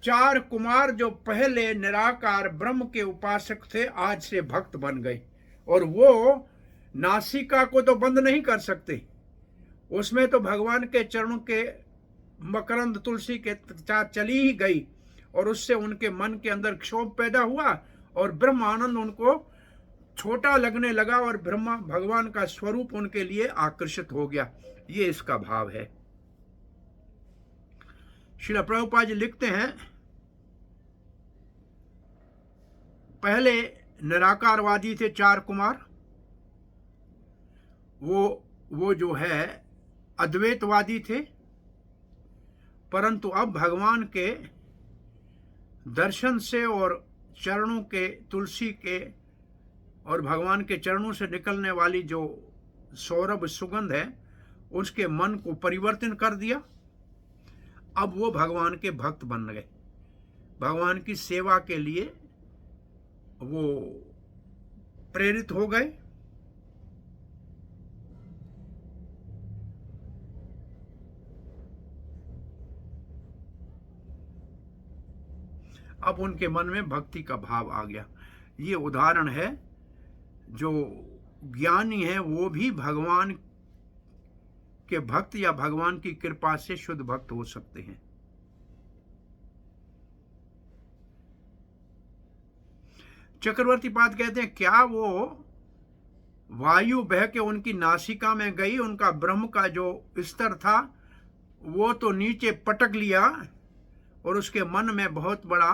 4 कुमार जो पहले निराकार ब्रह्म के उपासक थे आज से भक्त बन गए, और वो नासिका को तो बंद नहीं कर सकते, उसमें तो भगवान के चरणों के मकरंद तुलसी के साथ चली ही गई, और उससे उनके मन के अंदर क्षोभ पैदा हुआ और ब्रह्म आनंद उनको छोटा लगने लगा, और ब्रह्मा भगवान का स्वरूप उनके लिए आकर्षित हो गया। ये इसका भाव है। श्रील प्रभुपाद जी लिखते हैं, पहले निराकारवादी थे 4 कुमार, वो जो है अद्वैतवादी थे, परंतु अब भगवान के दर्शन से और चरणों के, तुलसी के और भगवान के चरणों से निकलने वाली जो सौरभ सुगंध है उसके मन को परिवर्तन कर दिया। अब वो भगवान के भक्त बन गए, भगवान की सेवा के लिए वो प्रेरित हो गए। अब उनके मन में भक्ति का भाव आ गया। ये उदाहरण है, जो ज्ञानी है वो भी भगवान के भक्त या भगवान की कृपा से शुद्ध भक्त हो सकते हैं। चक्रवर्ती पाद कहते हैं, क्या वो वायु बह के उनकी नासिका में गई, उनका ब्रह्म का जो स्तर था वो तो नीचे पटक लिया और उसके मन में बहुत बड़ा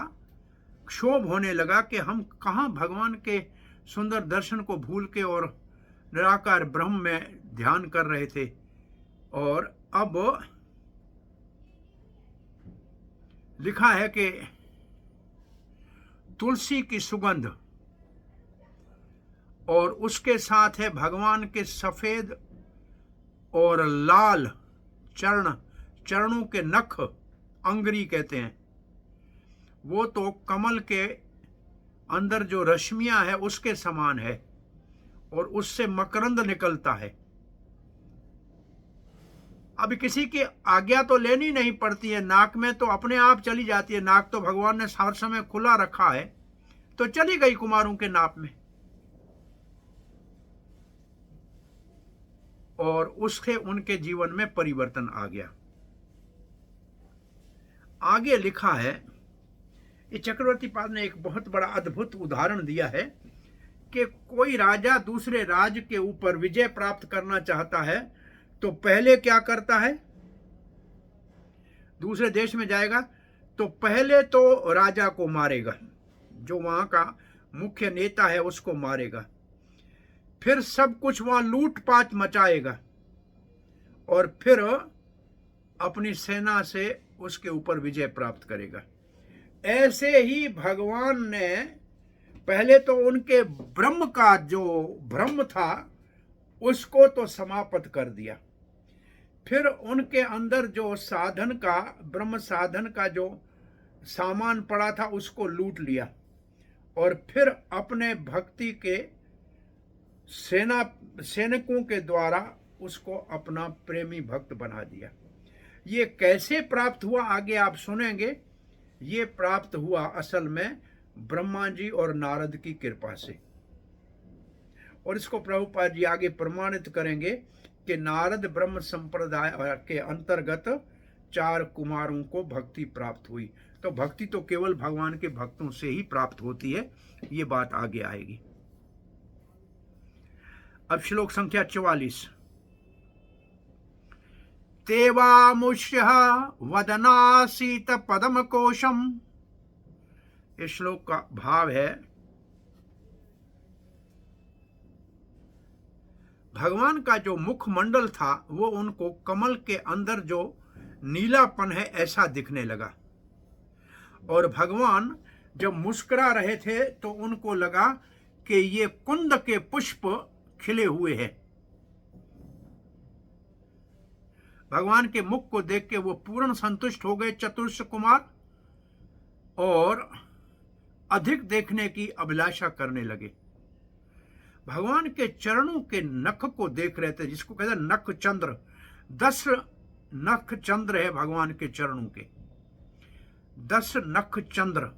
क्षोभ होने लगा कि हम कहाँ भगवान के सुंदर दर्शन को भूल के और निराकार ब्रह्म में ध्यान कर रहे थे। और अब लिखा है कि तुलसी की सुगंध और उसके साथ है भगवान के सफेद और लाल चरणों के नख, अंगरी कहते हैं, वो तो कमल के अंदर जो रश्मियां है उसके समान है और उससे मकरंद निकलता है। अभी किसी की आज्ञा तो लेनी नहीं पड़ती है, नाक में तो अपने आप चली जाती है। नाक तो भगवान ने हर समय खुला रखा है, तो चली गई कुमारों के नाक में और उससे उनके जीवन में परिवर्तन आ गया। आगे लिखा है, ये चक्रवर्ती पाद ने एक बहुत बड़ा अद्भुत उदाहरण दिया है कि कोई राजा दूसरे राज्य के ऊपर विजय प्राप्त करना चाहता है तो पहले क्या करता है? दूसरे देश में जाएगा तो पहले तो राजा को मारेगा, जो वहां का मुख्य नेता है उसको मारेगा, फिर सब कुछ वहां लूटपाट मचाएगा और फिर अपनी सेना से उसके ऊपर विजय प्राप्त करेगा। ऐसे ही भगवान ने पहले तो उनके ब्रह्म का जो ब्रह्म था उसको तो समाप्त कर दिया, फिर उनके अंदर जो साधन का, ब्रह्म साधन का जो सामान पड़ा था उसको लूट लिया और फिर अपने भक्ति के सैनिकों के द्वारा उसको अपना प्रेमी भक्त बना दिया। ये कैसे प्राप्त हुआ आगे आप सुनेंगे। ये प्राप्त हुआ असल में ब्रह्मा जी और नारद की कृपा से, और इसको प्रभुपाद जी आगे प्रमाणित करेंगे कि नारद ब्रह्म संप्रदाय के अंतर्गत 4 कुमारों को भक्ति प्राप्त हुई। तो भक्ति तो केवल भगवान के भक्तों से ही प्राप्त होती है, ये बात आगे आएगी। अब श्लोक संख्या 44। तेवामुष्य वदनासीत पदम कोशम। इस श्लोक का भाव है, भगवान का जो मुखमंडल था वो उनको कमल के अंदर जो नीलापन है ऐसा दिखने लगा, और भगवान जब मुस्कुरा रहे थे तो उनको लगा कि ये कुंद के पुष्प खिले हुए हैं। भगवान के मुख को देख के वो पूर्ण संतुष्ट हो गए चतुर्ष कुमार और अधिक देखने की अभिलाषा करने लगे। भगवान के चरणों के नख को देख रहे थे, जिसको कहते हैं नख चंद्र। 10 नख चंद्र है भगवान के चरणों के, 10 नख चंद्र,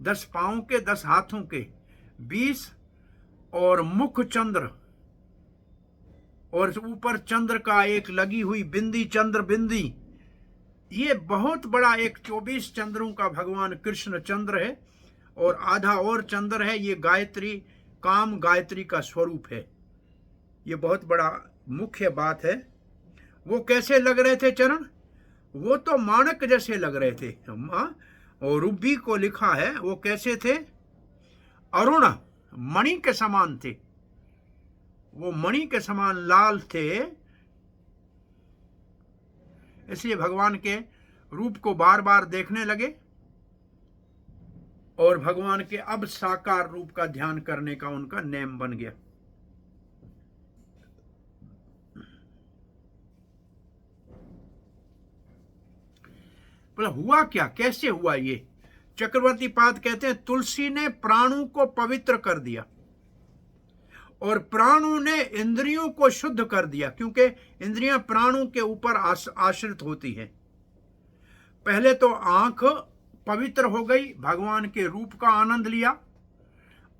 10 पांवों के, 10 हाथों के, 20 और मुख चंद्र, और ऊपर चंद्र का एक लगी हुई बिंदी, चंद्र बिंदी। ये बहुत बड़ा एक 24 चंद्रों का भगवान कृष्ण चंद्र है, और आधा और चंद्र है, ये गायत्री, काम गायत्री का स्वरूप है। ये बहुत बड़ा मुख्य बात है। वो कैसे लग रहे थे चरण? वो तो माणक जैसे लग रहे थे। और रुबी को लिखा है वो कैसे थे? अरुण, मणि के समान थे। वो मणि के समान लाल थे। इसलिए भगवान के रूप को बार बार देखने लगे। और भगवान के अब साकार रूप का ध्यान करने का उनका नेम बन गया। बोला हुआ क्या, कैसे हुआ ये? चक्रवर्ती पाद कहते हैं तुलसी ने प्राणों को पवित्र कर दिया और प्राणों ने इंद्रियों को शुद्ध कर दिया, क्योंकि इंद्रियां प्राणों के ऊपर आश्रित होती हैं। पहले तो आंख पवित्र हो गई, भगवान के रूप का आनंद लिया,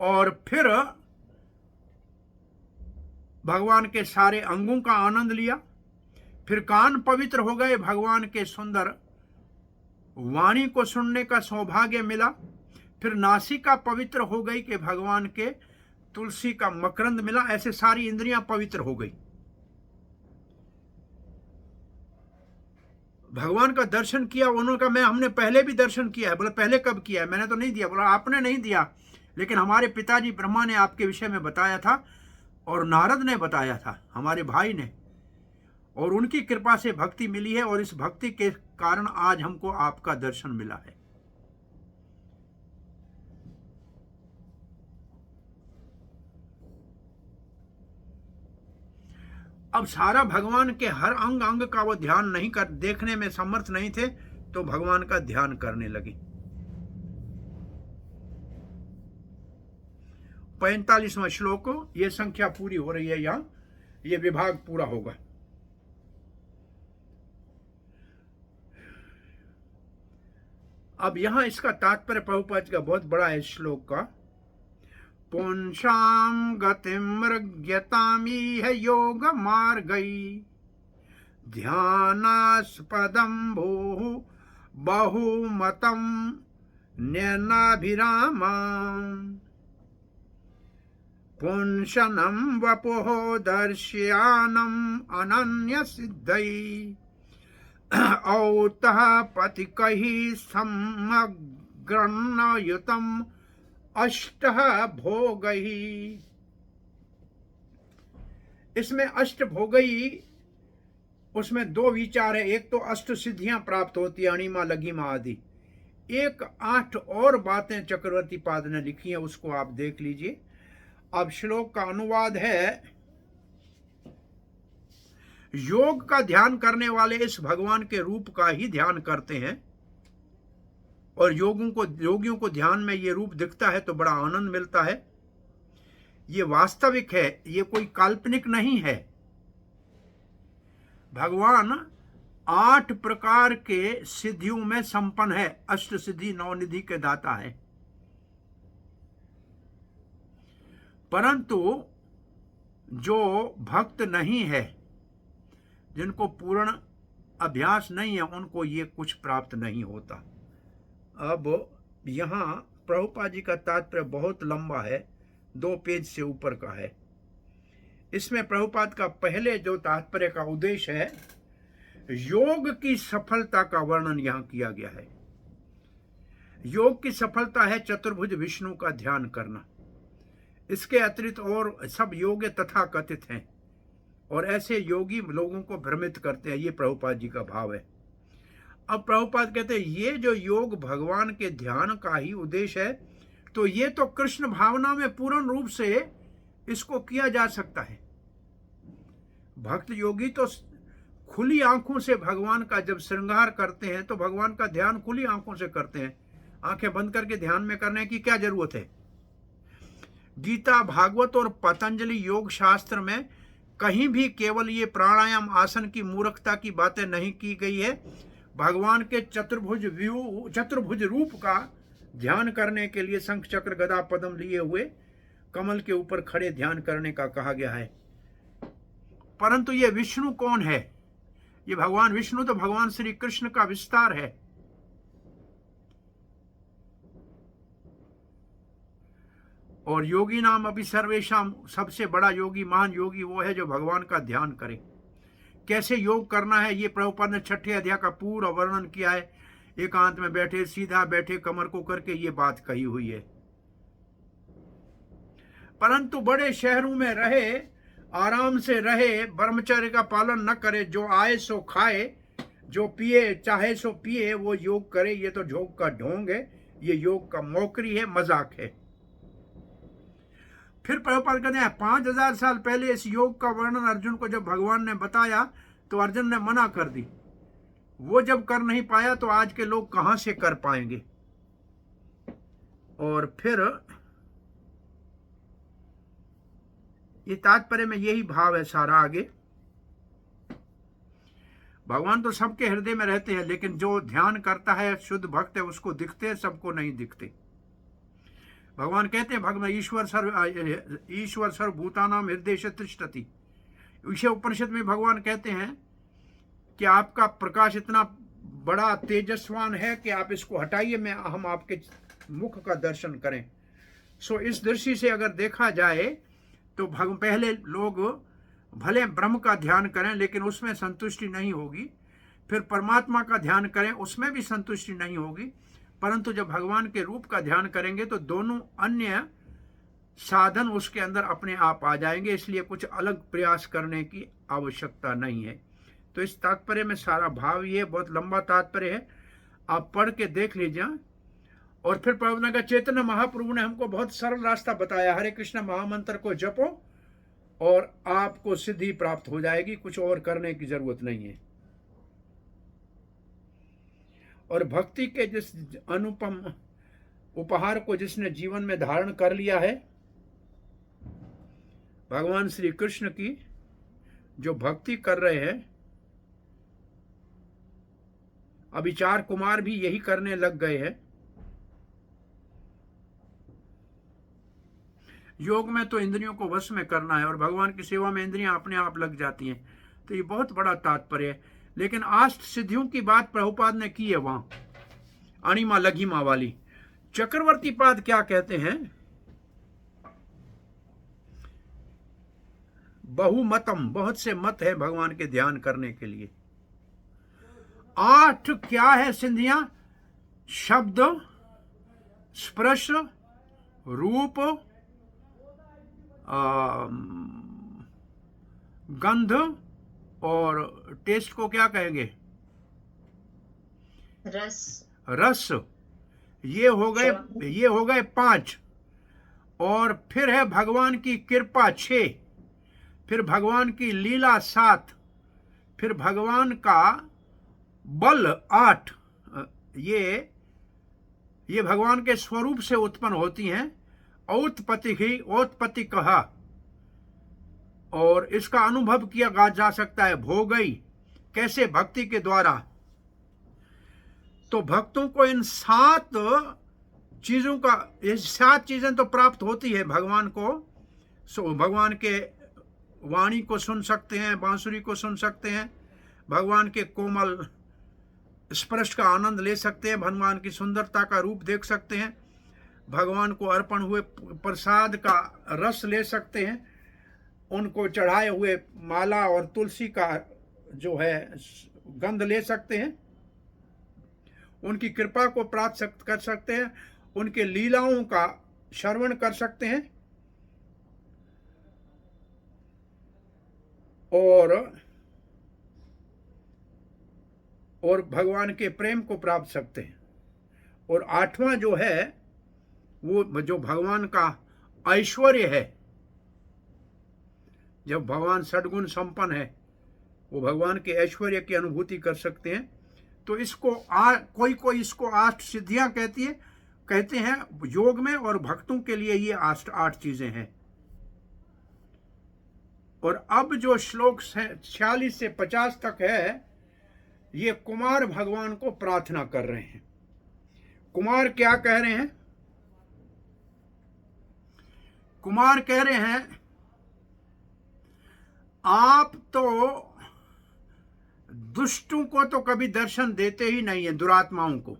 और फिर भगवान के सारे अंगों का आनंद लिया। फिर कान पवित्र हो गए, भगवान के सुंदर वाणी को सुनने का सौभाग्य मिला। फिर नासिका पवित्र हो गई कि भगवान के तुलसी का मकरंद मिला। ऐसे सारी इंद्रियां पवित्र हो गई। भगवान का दर्शन किया। उन्होंने कहा हमने पहले भी दर्शन किया है। बोला पहले कब किया है? मैंने तो नहीं दिया। बोला आपने नहीं दिया, लेकिन हमारे पिताजी ब्रह्मा ने आपके विषय में बताया था और नारद ने बताया था, हमारे भाई ने, और उनकी कृपा से भक्ति मिली है और इस भक्ति के कारण आज हमको आपका दर्शन मिला है। अब सारा भगवान के हर अंग अंग का वो ध्यान नहीं कर देखने में समर्थ नहीं थे, तो भगवान का ध्यान करने लगे। 45वां श्लोक, ये संख्या पूरी हो रही है, यहां ये विभाग पूरा होगा। अब यहां इसका तात्पर्य प्रभुपाद का बहुत बड़ा है श्लोक का। पुंसाम गतिम मृग्यतामीह योग मार्गई ध्यानास्पदम भूः बहुमतम न्यनाभिरामम् पुंसनम वपुः दर्श्यानम अनन्य सिद्धै औतः पथिकैः समग्रन्नयुतम् अष्टः भोगैः। इसमें अष्ट भोगई, उसमें दो विचार है। एक तो अष्ट सिद्धियां प्राप्त होती है, अणिमा लघिमा आदि। एक 8 और बातें चक्रवर्ती पाद ने लिखी हैं, उसको आप देख लीजिए। अब श्लोक का अनुवाद है, योग का ध्यान करने वाले इस भगवान के रूप का ही ध्यान करते हैं, और योगियों को ध्यान में ये रूप दिखता है तो बड़ा आनंद मिलता है। ये वास्तविक है, ये कोई काल्पनिक नहीं है। भगवान 8 प्रकार के सिद्धियों में संपन्न है, अष्ट सिद्धि 9 निधि के दाता है। परंतु जो भक्त नहीं है, जिनको पूर्ण अभ्यास नहीं है, उनको ये कुछ प्राप्त नहीं होता। अब यहाँ प्रभुपाद जी का तात्पर्य बहुत लंबा है, 2 पेज से ऊपर का है। इसमें प्रभुपाद का पहले जो तात्पर्य का उद्देश्य है, योग की सफलता का वर्णन यहाँ किया गया है। योग की सफलता है चतुर्भुज विष्णु का ध्यान करना। इसके अतिरिक्त और सब योग तथा कथित हैं, और ऐसे योगी लोगों को भ्रमित करते हैं। ये प्रभुपाद जी का भाव है। अब प्रभुपाद कहते हैं ये जो योग भगवान के ध्यान का ही उद्देश्य है, तो ये तो कृष्ण भावना में पूर्ण रूप से इसको किया जा सकता है। भक्त योगी तो खुली आंखों से भगवान का जब श्रृंगार करते हैं, तो भगवान का ध्यान खुली आंखों से करते हैं। आंखें बंद करके ध्यान में करने की क्या जरूरत है? गीता, भागवत और पतंजलि योग शास्त्र में कहीं भी केवल ये प्राणायाम आसन की मूर्खता की बातें नहीं की गई है। भगवान के चतुर्भुज रूप का ध्यान करने के लिए शंख चक्र गदा पद्म लिए हुए कमल के ऊपर खड़े ध्यान करने का कहा गया है। परंतु ये विष्णु कौन है? ये भगवान विष्णु तो भगवान श्री कृष्ण का विस्तार है। और योगी नाम अभी सर्वेशाम, सबसे बड़ा योगी, महान योगी वो है जो भगवान का ध्यान करे। कैसे योग करना है ये प्रभुपाद ने 6ठे अध्याय का पूरा वर्णन किया है। एकांत में बैठे, सीधा बैठे, कमर को करके ये बात कही हुई है। परंतु बड़े शहरों में रहे, आराम से रहे, ब्रह्मचर्य का पालन न करे, जो आए सो खाए, जो पिए चाहे सो पिए, वो योग करे, ये तो झोंक का ढोंग है। ये योग का मौकरी है, मजाक है। फिर प्रभुपाद कहते हैं 5000 साल पहले इस योग का वर्णन अर्जुन को जब भगवान ने बताया तो अर्जुन ने मना कर दी। वो जब कर नहीं पाया तो आज के लोग कहां से कर पाएंगे। और फिर ये तात्पर्य में यही भाव है सारा। आगे भगवान तो सबके हृदय में रहते हैं, लेकिन जो ध्यान करता है, शुद्ध भक्त है, उसको दिखते हैं, सबको नहीं दिखते। भगवान कहते हैं भगवान ईश्वर सर्वभूतानां हृदय तिष्ठति। विषय उपनिषद में भगवान कहते हैं कि आपका प्रकाश इतना बड़ा तेजस्वान है कि आप इसको हटाइए, हम आपके मुख का दर्शन करें। सो इस दृष्टि से अगर देखा जाए तो पहले लोग भले ब्रह्म का ध्यान करें लेकिन उसमें संतुष्टि नहीं होगी, फिर परमात्मा का ध्यान करें उसमें भी संतुष्टि नहीं होगी, परंतु जब भगवान के रूप का ध्यान करेंगे तो दोनों अन्य साधन उसके अंदर अपने आप आ जाएंगे। इसलिए कुछ अलग प्रयास करने की आवश्यकता नहीं है। तो इस तात्पर्य में सारा भाव ये बहुत लंबा तात्पर्य है, आप पढ़ के देख लीजिए। और फिर प्रभु का चैतन्य महाप्रभु ने हमको बहुत सरल रास्ता बताया, हरे कृष्ण महामंत्र को जपो और आपको सिद्धि प्राप्त हो जाएगी, कुछ और करने की जरूरत नहीं है। और भक्ति के जिस अनुपम उपहार को जिसने जीवन में धारण कर लिया है, भगवान श्री कृष्ण की जो भक्ति कर रहे हैं, अभी 4 कुमार भी यही करने लग गए हैं। योग में तो इंद्रियों को वश में करना है और भगवान की सेवा में इंद्रियां अपने आप लग जाती हैं। तो ये बहुत बड़ा तात्पर्य है। लेकिन अष्ट सिद्धियों की बात प्रभुपाद ने की है वहां, अणिमा लघिमा वाली। चक्रवर्ती पाद क्या कहते हैं, बहुमतम, बहुत से मत है भगवान के ध्यान करने के लिए। 8 क्या है सिद्धियां, शब्द, स्पर्श, रूप, गंध और टेस्ट को क्या कहेंगे, रस। ये हो गए 5। और फिर है भगवान की कृपा 6, फिर भगवान की लीला 7, फिर भगवान का बल 8। ये भगवान के स्वरूप से उत्पन्न होती हैं। औत्पत्ति कहा, और इसका अनुभव किया जा सकता है भोगई, कैसे, भक्ति के द्वारा। तो भक्तों को इन 7 चीजों का, ये 7 चीजें तो प्राप्त होती है भगवान को। भगवान के वाणी को सुन सकते हैं, बांसुरी को सुन सकते हैं, भगवान के कोमल स्पर्श का आनंद ले सकते हैं, भगवान की सुंदरता का रूप देख सकते हैं, भगवान को अर्पण हुए प्रसाद का रस ले सकते हैं, उनको चढ़ाए हुए माला और तुलसी का जो है गंध ले सकते हैं, उनकी कृपा को प्राप्त कर सकते हैं, उनके लीलाओं का श्रवण कर सकते हैं और भगवान के प्रेम को प्राप्त सकते हैं। और 8वां जो है वो जो भगवान का ऐश्वर्य है, जब भगवान सद्गुण संपन्न है, वो भगवान के ऐश्वर्य की अनुभूति कर सकते हैं। तो इसको कोई इसको 8 सिद्धियां कहते हैं योग में, और भक्तों के लिए ये 8 चीजें हैं। और अब जो श्लोक 46 से 50 तक है, ये कुमार भगवान को प्रार्थना कर रहे हैं। कुमार क्या कह रहे हैं, कुमार कह रहे हैं आप तो दुष्टों को तो कभी दर्शन देते ही नहीं है, दुरात्माओं को,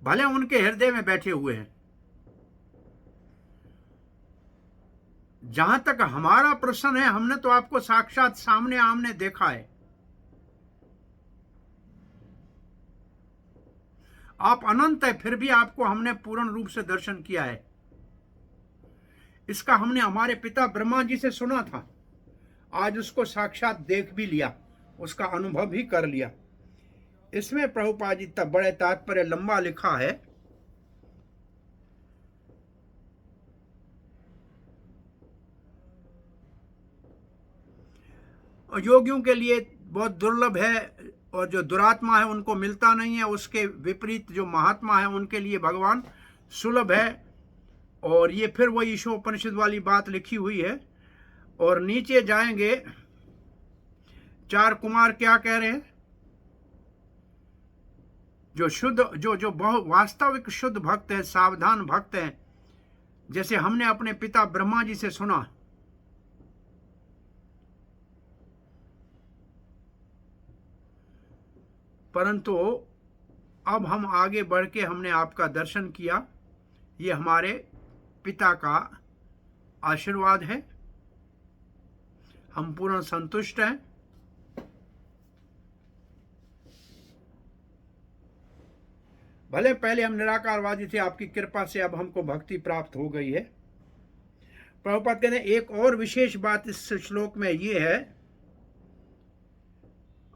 भले उनके हृदय में बैठे हुए हैं। जहां तक हमारा प्रश्न है, हमने तो आपको साक्षात सामने आमने देखा है। आप अनंत है, फिर भी आपको हमने पूर्ण रूप से दर्शन किया है। इसका हमने हमारे पिता ब्रह्मा जी से सुना था, आज उसको साक्षात देख भी लिया, उसका अनुभव भी कर लिया। इसमें प्रभुपाद जी तब बड़े तात्पर्य लंबा लिखा है। और योगियों के लिए बहुत दुर्लभ है, और जो दुरात्मा है उनको मिलता नहीं है। उसके विपरीत जो महात्मा है उनके लिए भगवान सुलभ है। और ये फिर वही ईशोपनिषद वाली बात लिखी हुई है। और नीचे जाएंगे, 4 कुमार क्या कह रहे हैं? जो शुद्ध जो बहुत वास्तविक शुद्ध भक्त है, सावधान भक्त है, जैसे हमने अपने पिता ब्रह्मा जी से सुना, परंतु अब हम आगे बढ़ के हमने आपका दर्शन किया। ये हमारे पिता का आशीर्वाद है, हम पूर्ण संतुष्ट हैं। भले पहले हम निराकारवादी थे, आपकी कृपा से अब हमको भक्ति प्राप्त हो गई है। प्रभुपाद कहते हैं एक और विशेष बात इस श्लोक में ये है,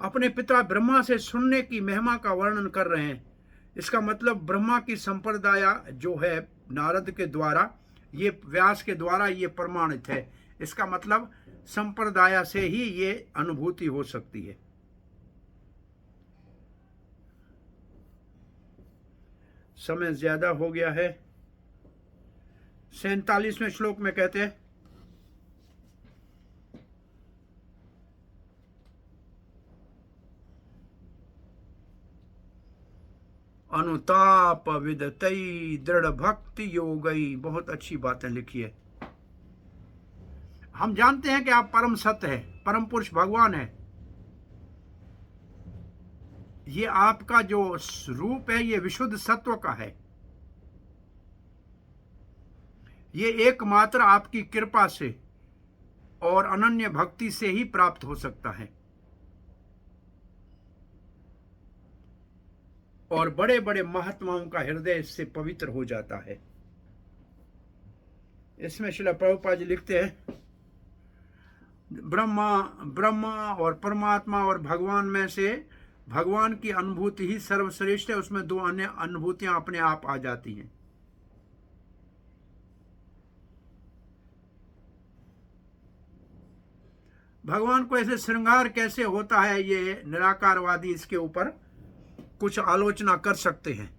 अपने पिता ब्रह्मा से सुनने की महिमा का वर्णन कर रहे हैं। इसका मतलब ब्रह्मा की संप्रदाय जो है नारद के द्वारा, ये व्यास के द्वारा ये प्रमाणित है। इसका मतलब संप्रदाय से ही ये अनुभूति हो सकती है। समय ज्यादा हो गया है। 47वें श्लोक में कहते हैं, अनुताप विदतई दृढ़ भक्ति योगई। बहुत अच्छी बातें लिखी है। हम जानते हैं कि आप परम सत्य है, परम पुरुष भगवान है। ये आपका जो रूप है ये विशुद्ध सत्व का है। ये एकमात्र आपकी कृपा से और अनन्य भक्ति से ही प्राप्त हो सकता है। और बड़े बड़े महात्माओं का हृदय इससे पवित्र हो जाता है। इसमें श्रील प्रभुपाद जी लिखते हैं, ब्रह्मा और परमात्मा और भगवान में से भगवान की अनुभूति ही सर्वश्रेष्ठ है। उसमें 2 अन्य अनुभूतियां अपने आप आ जाती हैं। भगवान को ऐसे श्रृंगार कैसे होता है, ये निराकारवादी इसके ऊपर कुछ आलोचना कर सकते हैं।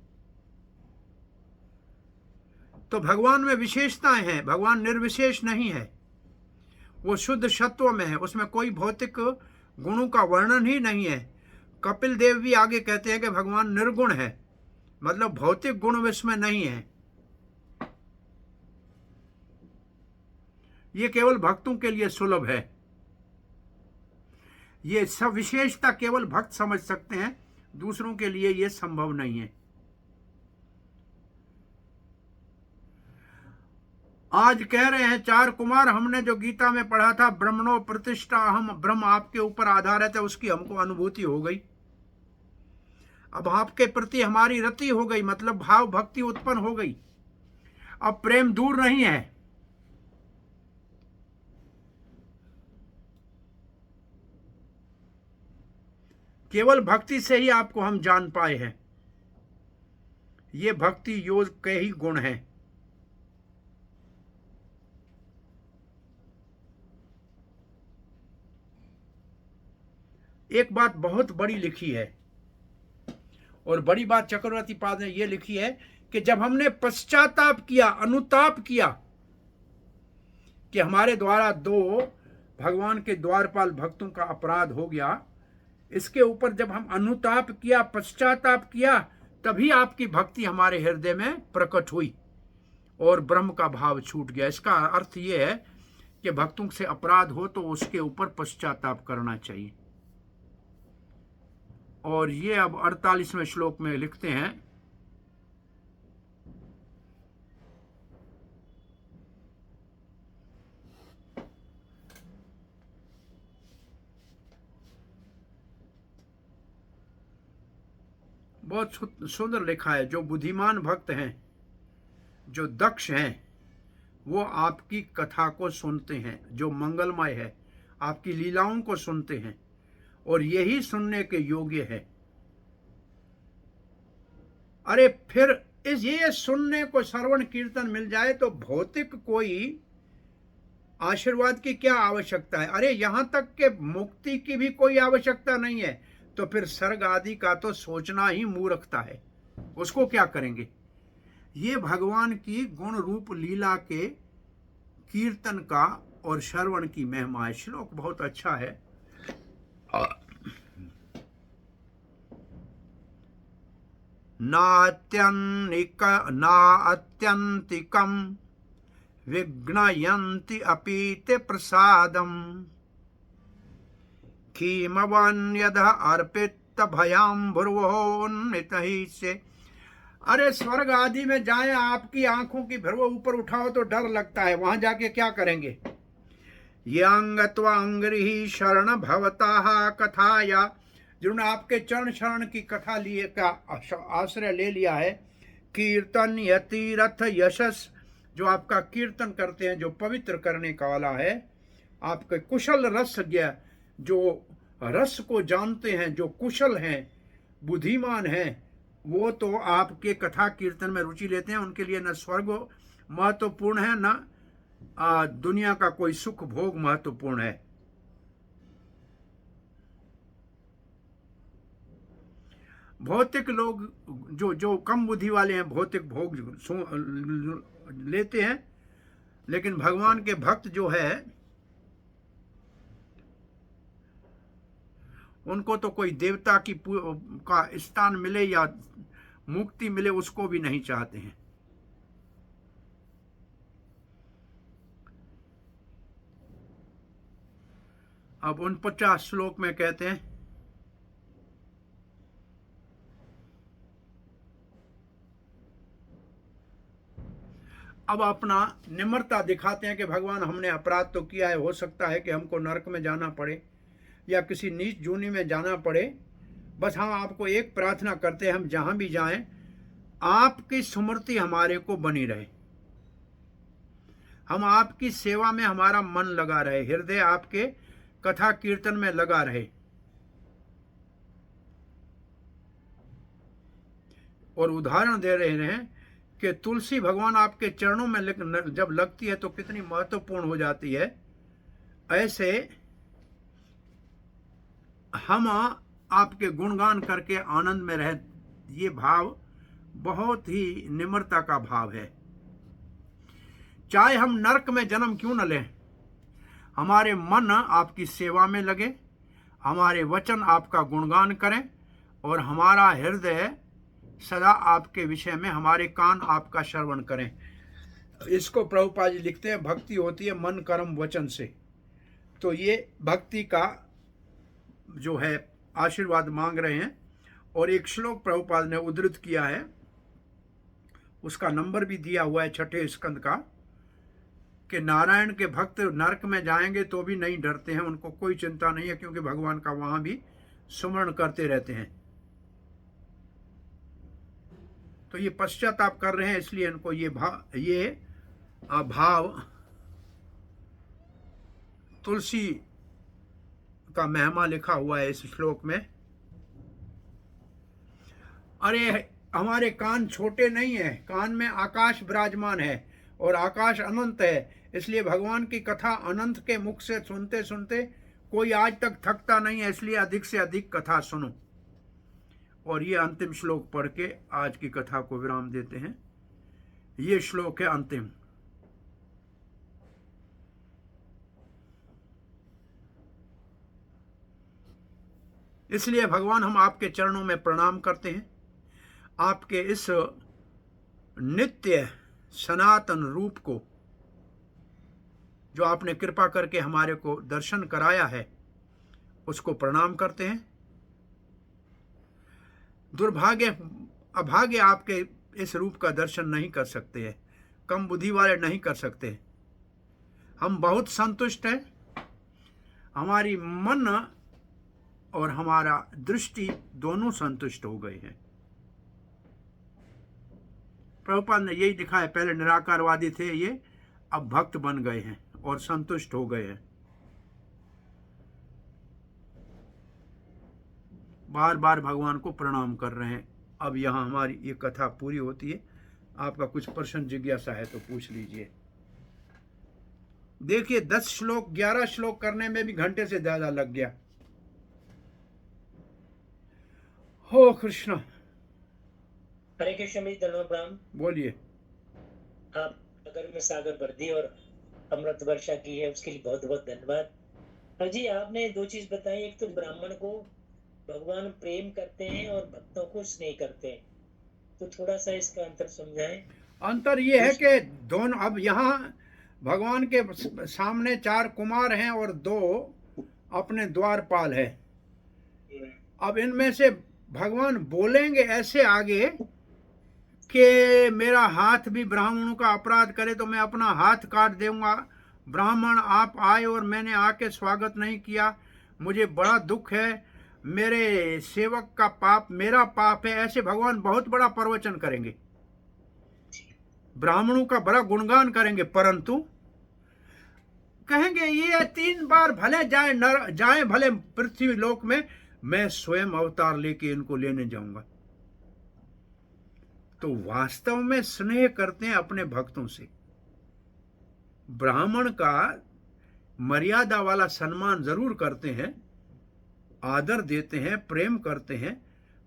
तो भगवान में विशेषताएं हैं, भगवान निर्विशेष नहीं है, वो शुद्ध सत्व में है, उसमें कोई भौतिक गुणों का वर्णन ही नहीं है। कपिल देव भी आगे कहते हैं कि भगवान निर्गुण है, मतलब भौतिक गुण इसमें नहीं है। ये केवल भक्तों के लिए सुलभ है। ये सब विशेषता केवल भक्त समझ सकते हैं, दूसरों के लिए यह संभव नहीं है। आज कह रहे हैं 4 कुमार, हमने जो गीता में पढ़ा था ब्रह्मणो प्रतिष्ठा हम, ब्रह्म आपके ऊपर आधारित है, उसकी हमको अनुभूति हो गई। अब आपके प्रति हमारी रति हो गई, मतलब भाव भक्ति उत्पन्न हो गई। अब प्रेम दूर नहीं है। केवल भक्ति से ही आपको हम जान पाए हैं। ये भक्ति योग के ही गुण हैं। एक बात बहुत बड़ी लिखी है, और बड़ी बात चक्रवर्ती पाद ने यह लिखी है कि जब हमने पश्चाताप किया, अनुताप किया कि हमारे द्वारा 2 भगवान के द्वारपाल भक्तों का अपराध हो गया, इसके ऊपर जब हम अनुताप किया, पश्चाताप किया, तभी आपकी भक्ति हमारे हृदय में प्रकट हुई और ब्रह्म का भाव छूट गया। इसका अर्थ यह है कि भक्तों से अपराध हो तो उसके ऊपर पश्चाताप करना चाहिए। और ये अब 48वें श्लोक में लिखते हैं, बहुत सुंदर लिखा है। जो बुद्धिमान भक्त हैं, जो दक्ष हैं, वो आपकी कथा को सुनते हैं, जो मंगलमय है, आपकी लीलाओं को सुनते हैं, और यही सुनने के योग्य है। अरे फिर इस ये सुनने को श्रवण कीर्तन मिल जाए तो भौतिक कोई आशीर्वाद की क्या आवश्यकता है। अरे यहां तक के मुक्ति की भी कोई आवश्यकता नहीं है, तो फिर स्वर्ग आदि का तो सोचना ही मूर्खता है। उसको क्या करेंगे। ये भगवान की गुण रूप लीला के कीर्तन का और श्रवण की महिमा है। श्लोक बहुत अच्छा है। नात्यंतिकम विघ्नयन्ति अपि ते प्रसादम किमवन्यद अर्पित भयाम भुर्वोन्नित ही से। अरे स्वर्ग आदि में जाए, आपकी आंखों की भ्रुव ऊपर उठाओ तो डर लगता है, वहां जाके क्या करेंगे। यांगत्वांग्रिहि शरण भवता कथाया, जिन्होंने आपके चरण शरण की कथा लिए का आश्रय ले लिया है। कीर्तन यतीरथ यशस, जो आपका कीर्तन करते हैं, जो पवित्र करने का वाला है। आपके कुशल रसज्ञ, जो रस को जानते हैं, जो कुशल हैं, बुद्धिमान हैं, वो तो आपके कथा कीर्तन में रुचि लेते हैं। उनके लिए न स्वर्ग महत्वपूर्ण है, न दुनिया का कोई सुख भोग महत्वपूर्ण है। भौतिक लोग जो कम बुद्धि वाले हैं, भौतिक भोग लेते हैं, लेकिन भगवान के भक्त जो है उनको तो कोई देवता का स्थान मिले या मुक्ति मिले, उसको भी नहीं चाहते हैं। अब 49 श्लोक में कहते हैं, अब अपना निम्रता दिखाते हैं कि भगवान हमने अपराध तो किया है, हो सकता है कि हमको नरक में जाना पड़े या किसी नीच जूनी में जाना पड़े, बस हम आपको एक प्रार्थना करते हैं, हम जहां भी जाएं आपकी स्मृति हमारे को बनी रहे, हम आपकी सेवा में हमारा मन लगा रहे, हृदय आपके कथा कीर्तन में लगा रहे। और उदाहरण दे रहे हैं कि तुलसी भगवान आपके चरणों में जब लगती है तो कितनी महत्वपूर्ण हो जाती है। ऐसे हम आपके गुणगान करके आनंद में रहे, ये भाव बहुत ही निम्रता का भाव है। चाहे हम नरक में जन्म क्यों न लें, हमारे मन आपकी सेवा में लगे, हमारे वचन आपका गुणगान करें और हमारा हृदय सदा आपके विषय में, हमारे कान आपका श्रवण करें। इसको प्रभुपाद जी लिखते हैं, भक्ति होती है मन कर्म वचन से। तो ये भक्ति का जो है आशीर्वाद मांग रहे हैं। और एक श्लोक प्रभुपाद ने उद्धृत किया है, उसका नंबर भी दिया हुआ है 6ठे स्कंद का, कि नारायण के भक्त नरक में जाएंगे तो भी नहीं डरते हैं, उनको कोई चिंता नहीं है, क्योंकि भगवान का वहां भी स्मरण करते रहते हैं। तो ये पश्चाताप कर रहे हैं, इसलिए इनको ये भाव तुलसी का महिमा लिखा हुआ है इस श्लोक में। अरे हमारे कान छोटे नहीं है, कान में आकाश विराजमान है और आकाश अनंत है, इसलिए भगवान की कथा अनंत के मुख से सुनते सुनते कोई आज तक थकता नहीं है, इसलिए अधिक से अधिक कथा सुनो। और ये अंतिम श्लोक पढ़ के आज की कथा को विराम देते हैं। ये श्लोक है अंतिम। इसलिए भगवान हम आपके चरणों में प्रणाम करते हैं, आपके इस नित्य सनातन रूप को जो आपने कृपा करके हमारे को दर्शन कराया है, उसको प्रणाम करते हैं। दुर्भाग्य अभाग्य आपके इस रूप का दर्शन नहीं कर सकते हैं, कम बुद्धि वाले नहीं कर सकते। हम बहुत संतुष्ट हैं, हमारी मन और हमारा दृष्टि दोनों संतुष्ट हो गए हैं। प्रभुपाद ने यही दिखाया, पहले निराकारवादी थे ये, अब भक्त बन गए हैं और संतुष्ट हो गए हैं। बार बार भगवान को प्रणाम कर रहे हैं, अब यहाँ हमारी ये कथा पूरी होती है। आपका कुछ प्रश्न जिज्ञासा है तो पूछ लीजिए। देखिए 10 श्लोक 11 श्लोक करने में भी घंटे से ज्यादा लग गया। हो कृष्ण। हरे कृष्ण जी, धन्यवाद प्रणाम। बोलिए। आप नगर में सागर वर्दी और अमृत वर्षा की है, उसके लिए बहुत बहुत धन्यवाद। हाँ जी, आपने दो चीज बताई, एक तो ब्राह्मण को भगवान प्रेम करते हैं और भक्तों को स्नेह करते हैं, तो थोड़ा सा इसका अंतर समझाएं। अंतर ये है कि दोनों, अब यहाँ भगवान के सामने 4 कुमार हैं और 2 अपने द्वारपाल है। अब इनमें से भगवान बोलेंगे ऐसे आगे कि मेरा हाथ भी ब्राह्मणों का अपराध करे तो मैं अपना हाथ काट दूंगा। ब्राह्मण आप आए और मैंने आके स्वागत नहीं किया, मुझे बड़ा दुख है, मेरे सेवक का पाप मेरा पाप है। ऐसे भगवान बहुत बड़ा प्रवचन करेंगे, ब्राह्मणों का बड़ा गुणगान करेंगे, परंतु कहेंगे ये 3 बार भले जाए नर जाए भले पृथ्वी लोक में, मैं स्वयं अवतार लेके इनको लेने जाऊंगा। तो वास्तव में स्नेह करते हैं अपने भक्तों से। ब्राह्मण का मर्यादा वाला सम्मान जरूर करते हैं, आदर देते हैं, प्रेम करते हैं,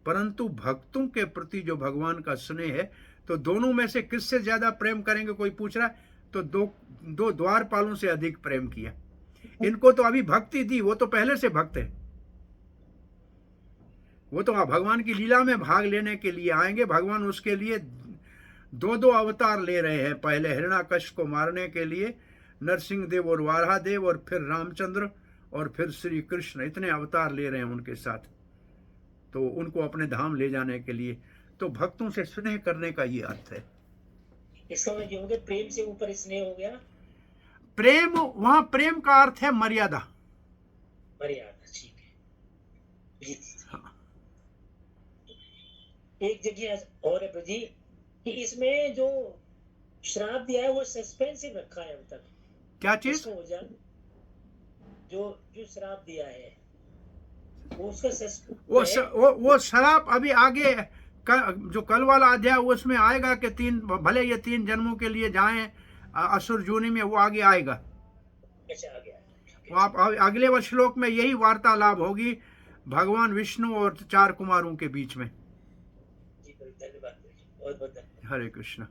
परंतु भक्तों के प्रति जो भगवान का स्नेह है, तो दोनों में से किससे ज्यादा प्रेम करेंगे कोई पूछ रहा है, तो दो द्वारपालों से अधिक प्रेम किया। इनको तो अभी भक्ति दी, वो तो पहले से भक्त है, वो तो भगवान की लीला में भाग लेने के लिए आएंगे। भगवान उसके लिए 2 अवतार ले रहे हैं, पहले हिरण्याकश्यप को मारने के लिए नरसिंह देव और वाराह देव, और फिर रामचंद्र, और फिर श्री कृष्ण, इतने अवतार ले रहे हैं उनके साथ, तो उनको अपने धाम ले जाने के लिए। तो भक्तों से स्नेह करने का ये अर्थ है। इसका मतलब ये हो गया प्रेम से ऊपर स्नेह हो गया। प्रेम, वहां प्रेम का अर्थ है मर्यादा। मर्यादा, ठीक है जी। हाँ। एक जगह और है प्रभु जी कि इसमें जो श्राप दिया है वो सस्पेंसिव रखा है अब तक। क्या चीज? इसको हो जाए जो श्राप दिया है वो उसका वो श्राप अभी आगे जो कल वाला अध्याय उसमें आएगा कि 3 भले ये 3 जन्मों के लिए जाएं असुर जूनी में, वो आगे आएगा। अच्छा, आ गया। वो आप अगले वर्ष श्लोक में यही वार्तालाप होगी भगवान विष्णु और 4 कुमारों के बीच में। जी धन्यवाद, बहुत बहुत धन्यवाद। हरे कृष्ण।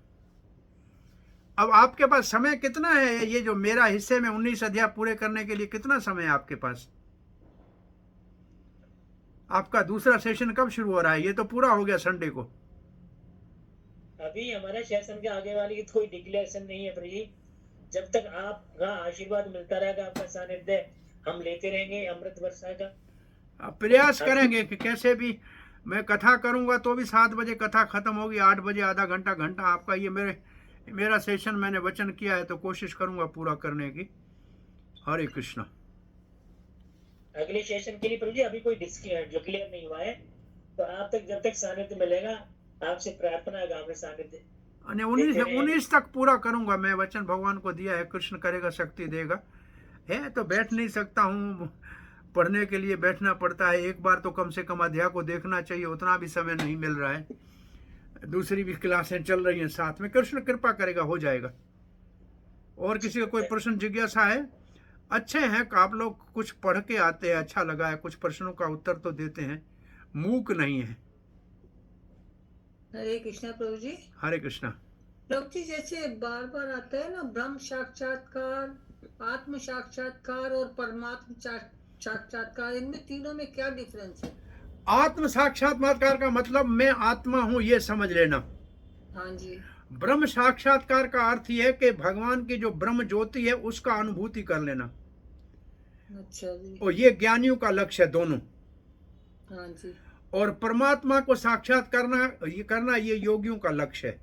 अब आपके पास समय कितना है? ये जो मेरा हिस्से में 19 अध्याय पूरे करने के लिए कितना समय है आपके पास? आपका दूसरा सेशन कब शुरू हो रहा है? ये तो पूरा हो गया संडे को। अभी हमारा सेशन के आगे वाली की कोई डिक्लेरेशन नहीं है प्रभु जी। जब तक आपका आशीर्वाद मिलता रहेगा, आपका सानिध्य हम लेते रहेंगे अमृत वर्षा का। प्रयास करेंगे कि कैसे भी मैं कथा करूंगा तो भी 7 बजे कथा खत्म होगी, 8 बजे आधा घंटा आपका ये मेरा सेशन मैंने वचन किया है, तो कोशिश करूंगा पूरा करने की। हरे कृष्ण। अगले सेशन के लिए प्रभु जी अभी कोई डिक्लेयर नहीं हुआ है, तो आप तक जब तक सानिध्य मिलेगा आपसे प्रार्थना है आपने सानिध्य 19 तक पूरा करूंगा। मैं वचन भगवान को दिया है, कृष्ण करेगा, शक्ति देगा। है तो बैठ नहीं सकता हूँ, पढ़ने के लिए बैठना पड़ता है। एक बार तो कम से कम अध्याय को देखना चाहिए, उतना भी समय नहीं मिल रहा है। दूसरी भी क्लासें चल रही हैं साथ में। कृष्ण कृपा करेगा, हो जाएगा। और किसी का कोई प्रश्न जिज्ञासा है? अच्छे हैं आप लोग, कुछ पढ़ के आते हैं, अच्छा लगा है। कुछ प्रश्नों का उत्तर तो देते हैं, मूक नहीं है। हरे कृष्णा प्रभु जी। हरे कृष्णा। प्रभु जी, जैसे बार बार आता है ना ब्रह्म साक्षात्कार, आत्म साक्षात्कार और परमात्मा साक्षात्कार, इनमें तीनों में क्या डिफरेंस है? आत्म साक्षात्कार का मतलब मैं आत्मा हूं, ये समझ लेना। हाँ जी। ब्रह्म साक्षात्कार का अर्थ यह है कि भगवान की जो ब्रह्म ज्योति है उसका अनुभूति कर लेना। अच्छा जी। और ये ज्ञानियों का लक्ष्य है दोनों। हाँ जी। और परमात्मा को साक्षात करना ये योगियों का लक्ष्य है,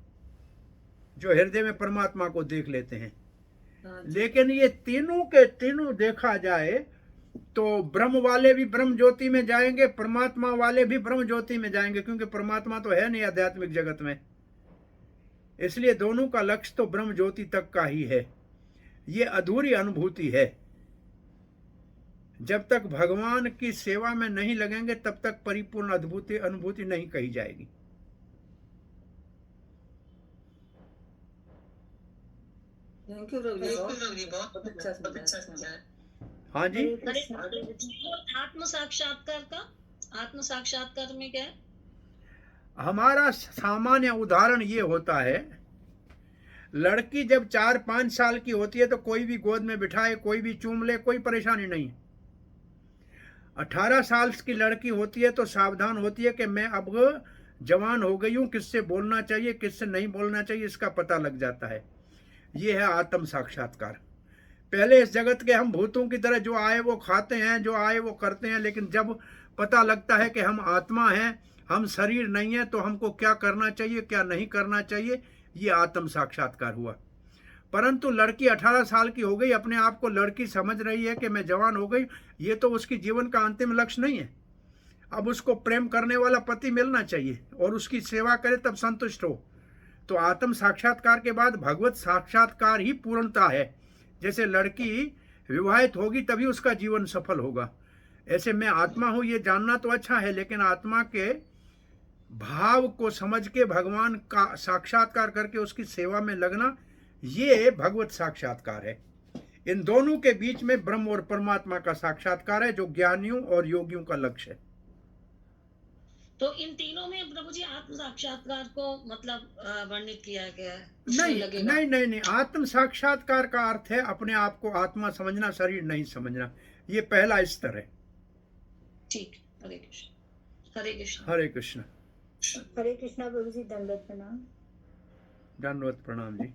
जो हृदय में परमात्मा को देख लेते हैं। हाँ जी। लेकिन ये तीनों के तीनों देखा जाए तो ब्रह्म वाले भी ब्रह्म ज्योति में जाएंगे, परमात्मा वाले भी ब्रह्म ज्योति में जाएंगे, क्योंकि परमात्मा तो है नहीं आध्यात्मिक जगत में। इसलिए दोनों का लक्ष्य तो ब्रह्म ज्योति तक का ही है। ये अधूरी अनुभूति है। जब तक भगवान की सेवा में नहीं लगेंगे तब तक परिपूर्ण अनुभूति नहीं कही जाएगी। थैंक यू रवि, बहुत अच्छा समझाया। हाँ जी, हरे कृष्ण। आत्म साक्षात्कार का, आत्म साक्षात्कार में क्या है? हमारा सामान्य उदाहरण ये होता है, लड़की जब 4-5 साल की होती है तो कोई भी गोद में बिठाए, कोई भी चूम ले, कोई परेशानी नहीं। 18 साल की लड़की होती है तो सावधान होती है कि मैं अब जवान हो गई हूँ, किससे बोलना चाहिए, किससे नहीं बोलना चाहिए, इसका पता लग जाता है। ये है आत्म साक्षात्कार। पहले इस जगत के हम भूतों की तरह जो आए वो खाते हैं, जो आए वो करते हैं, लेकिन जब पता लगता है कि हम आत्मा हैं, हम शरीर नहीं है, तो हमको क्या करना चाहिए, क्या नहीं करना चाहिए, ये आत्म साक्षात्कार हुआ। परंतु लड़की 18 साल की हो गई, अपने आप को लड़की समझ रही है कि मैं जवान हो गई, ये तो उसकी जीवन का अंतिम लक्ष्य नहीं है। अब उसको प्रेम करने वाला पति मिलना चाहिए और उसकी सेवा करे तब संतुष्ट हो। तो आत्म साक्षात्कार के बाद भगवत साक्षात्कार ही पूर्णता है। जैसे लड़की विवाहित होगी तभी उसका जीवन सफल होगा, ऐसे मैं आत्मा हूँ ये जानना तो अच्छा है, लेकिन आत्मा के भाव को समझ के भगवान का साक्षात्कार करके उसकी सेवा में लगना, ये भगवत साक्षात्कार है। इन दोनों के बीच में ब्रह्म और परमात्मा का साक्षात्कार है, जो ज्ञानियों और योगियों का लक्ष्य है। तो इन तीनों में प्रभु जी आत्म साक्षात्कार को मतलब वर्णित किया गया है? नहीं, आत्म साक्षात्कार का अर्थ है अपने आप को आत्मा समझना, शरीर नहीं समझना। ये पहला स्तर है। ठीक, हरे कृष्ण, हरे कृष्ण। हरे कृष्ण। हरे कृष्णा प्रभु जी, दंडवत प्रणाम। दंडवत प्रणाम जी।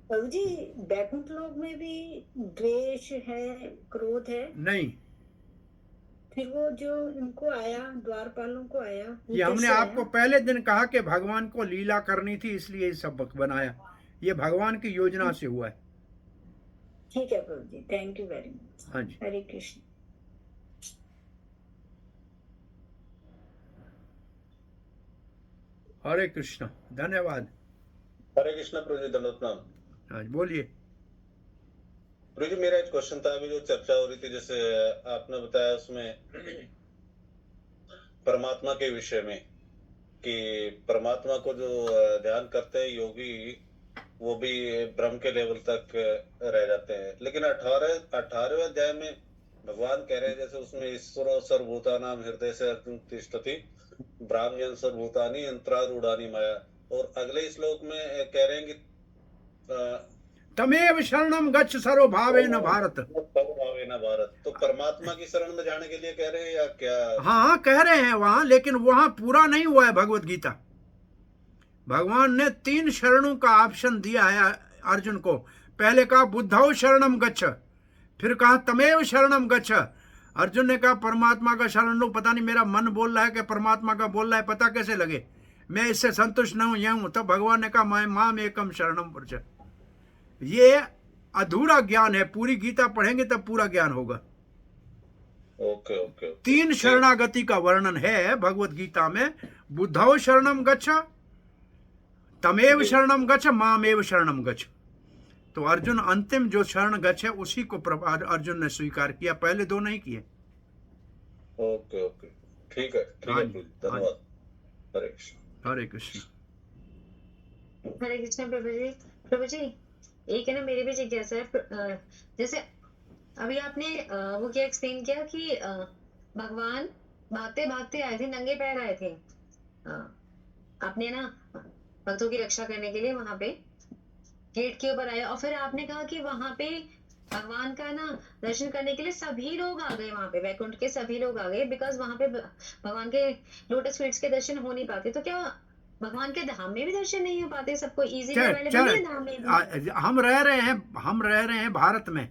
प्रभु जी, बैकुंठ लोक में भी द्वेष है, क्रोध है? नहीं, फिर वो जो उनको आया, द्वारपालों को आया, ये हमने आपको पहले दिन कहा कि भगवान को लीला करनी थी, इसलिए ये सब बनाया। ये भगवान की योजना से हुआ है। ठीक है प्रभु जी, थैंक यू वेरी मच। हाँ जी, हरे कृष्ण। हरे कृष्ण, धन्यवाद। हरे कृष्ण प्रभु जी, दंडवत प्रणाम। हाँ जी, बोलिए। प्रभु जी, मेरा एक क्वेश्चन था, अभी जो चर्चा हो रही थी, जैसे आपने बताया उसमें परमात्मा के विषय में कि परमात्मा को जो ध्यान करते हैं योगी, वो भी ब्रह्म के लेवल तक रह जाते हैं। लेकिन 18वें अध्याय में भगवान कह रहे हैं, जैसे उसमें ईश्वर सर्वभूतानां हृदय से अर्जुन तिष्ठति ब्राह्मण सर्वभूतानि यंत्रारूढ़ानि माया। और अगले श्लोक में कह रहे हैं कि तमेव शरणम गच्छ सर्वभावेन भारत। सर्वभावेन भारत, तो परमात्मा की शरण में जाने के लिए कह रहे हैं या क्या? हाँ, कह रहे हैं वहां, लेकिन वहां पूरा नहीं हुआ है भगवत गीता। भगवान ने 3 शरणों का ऑप्शन दिया है अर्जुन को। पहले कहा बुद्धौ शरणम गच्छ, फिर कहा तमेव शरणम गच्छ। अर्जुन ने कहा परमात्मा का शरण लो। पता नहीं मेरा मन बोल रहा है कि परमात्मा का बोल रहा है, पता कैसे लगे, मैं इससे संतुष्ट न हूं, यह हूं। तब भगवान ने कहा मैं माम एकम शरणम व्रज। ये अधूरा ज्ञान है, पूरी गीता पढ़ेंगे तब पूरा ज्ञान होगा। Okay okay. 3 शरणागति का वर्णन है भगवत गीता में। बुद्धौ शरणम गच्छ, तमेव शरणम गच्छ, मामेव शरणम गच्छ। तो अर्जुन अंतिम जो शरण गच्छ है उसी को अर्जुन ने स्वीकार किया, पहले 2 नहीं किए। ओके ओके, ठीक है, धन्यवाद। हरे कृष्ण। हरे कृष्ण। हरे कृष्ण प्रभु जी, एक है ना मेरी भी जिज्ञासा है। जैसे अभी आपने वो क्या एक्सप्लेन किया कि भगवान भागते भागते आए थे, नंगे पैर आए थे, आपने ना भक्तों की रक्षा करने के लिए वहां पे गेट के ऊपर आए, और फिर आपने कहा कि वहां पे भगवान का ना दर्शन करने के लिए सभी लोग आ गए, वहां पे वैकुंठ के सभी लोग आ गए, बिकॉज वहां पे भगवान के लोटस फीट्स के दर्शन हो नहीं पाते। तो क्या भगवान के धाम में भी दर्शन नहीं हो पाते सबको? इजीली अवेलेबल है धाम में? हम रह रहे हैं भारत में।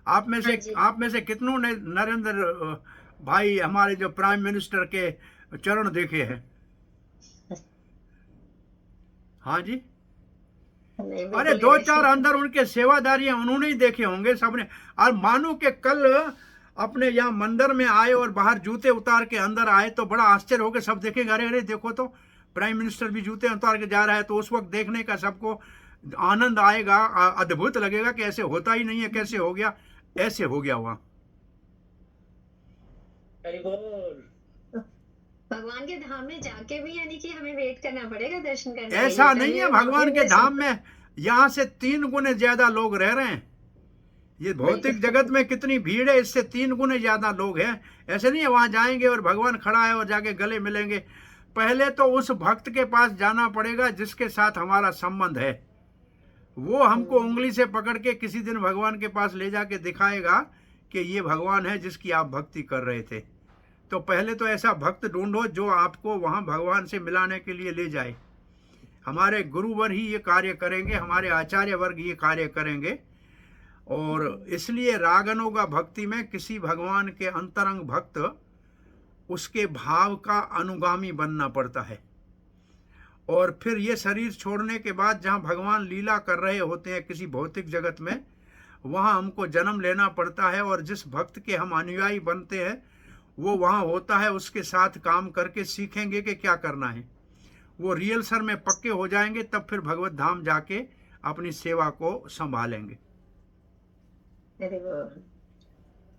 आप में से कितनों ने नरेंद्र भाई हमारे जो प्राइम मिनिस्टर के चरण देखे हैं? हाँ जी, अरे 2-4 अंदर उनके सेवादारी हैं, उन्होंने ही देखे होंगे सबने। और मानो के कल अपने यहाँ मंदिर में आए और बाहर जूते उतार के अंदर आए तो बड़ा आश्चर्य हो गया, सब देखेंगे अरे अरे देखो तो प्राइम मिनिस्टर भी जूते उतार के जा रहा है। तो उस वक्त देखने का सबको आनंद आएगा, अद्भुत लगेगा कि ऐसे होता ही नहीं है, कैसे हो गया, ऐसे हो गया वहां। भगवान के धाम में जाके भी यानी कि हमें वेट करना पड़ेगा दर्शन करने? ऐसा नहीं है, भगवान के धाम में यहाँ से 3 गुने ज्यादा लोग रह रहे हैं। ये भौतिक जगत में कितनी भीड़ है, इससे 3 गुने ज्यादा लोग हैं। ऐसे नहीं है वहां जाएंगे और भगवान खड़ा है और जाके गले मिलेंगे। पहले तो उस भक्त के पास जाना पड़ेगा जिसके साथ हमारा संबंध है। वो हमको उंगली से पकड़ के किसी दिन भगवान के पास ले जाके दिखाएगा कि ये भगवान है जिसकी आप भक्ति कर रहे थे। तो पहले तो ऐसा भक्त ढूंढो जो आपको वहां भगवान से मिलाने के लिए ले जाए। हमारे गुरुवर ही ये कार्य करेंगे, हमारे आचार्य वर्ग ये कार्य करेंगे। और इसलिए रागनुगा भक्ति में किसी भगवान के अंतरंग भक्त उसके भाव का अनुगामी बनना पड़ता है। और फिर ये शरीर छोड़ने के बाद जहाँ भगवान लीला कर रहे होते हैं किसी भौतिक जगत में, वहाँ हमको जन्म लेना पड़ता है। और जिस भक्त के हम अनुयायी बनते हैं वो वहाँ होता है, उसके साथ काम करके सीखेंगे कि क्या करना है। वो रियल सर में पक्के हो जाएंगे, तब फिर भगवत धाम जाके अपनी सेवा को संभालेंगे। Very good.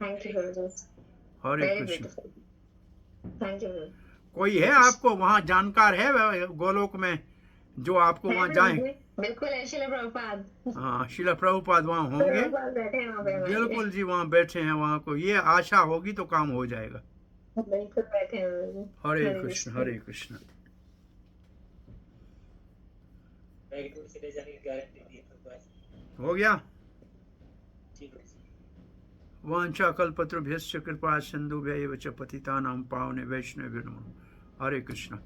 Thank you, Guruji. Hare Very Krishna. beautiful. Thank you. कोई है आपको वहाँ जानकार है गोलोक में जो आपको वहाँ जाए? बिल्कुल है, श्रील प्रभुपाद। हाँ, श्रील प्रभुपाद वहाँ होंगे। प्रभुपाद बैठे हैं वहाँ पे हमारे। बिल्कुल जी, वहाँ बैठे हैं। वहाँ को ये आशा होगी तो काम हो जाएगा। बिल्कुल बैठे हैं गुरुजी। हरे कृष्ण, हरे कृष्ण। बैकग्राउंड से ले जाने की गारंटी दी है भगवान हो गया। जी गुरुजी। वांछा कल्पतरुभ्यश्च कृपा सिंधुभ्यैव च पतितानां पावने वैष्णवेभ्यो नमः। हरे कृष्ण।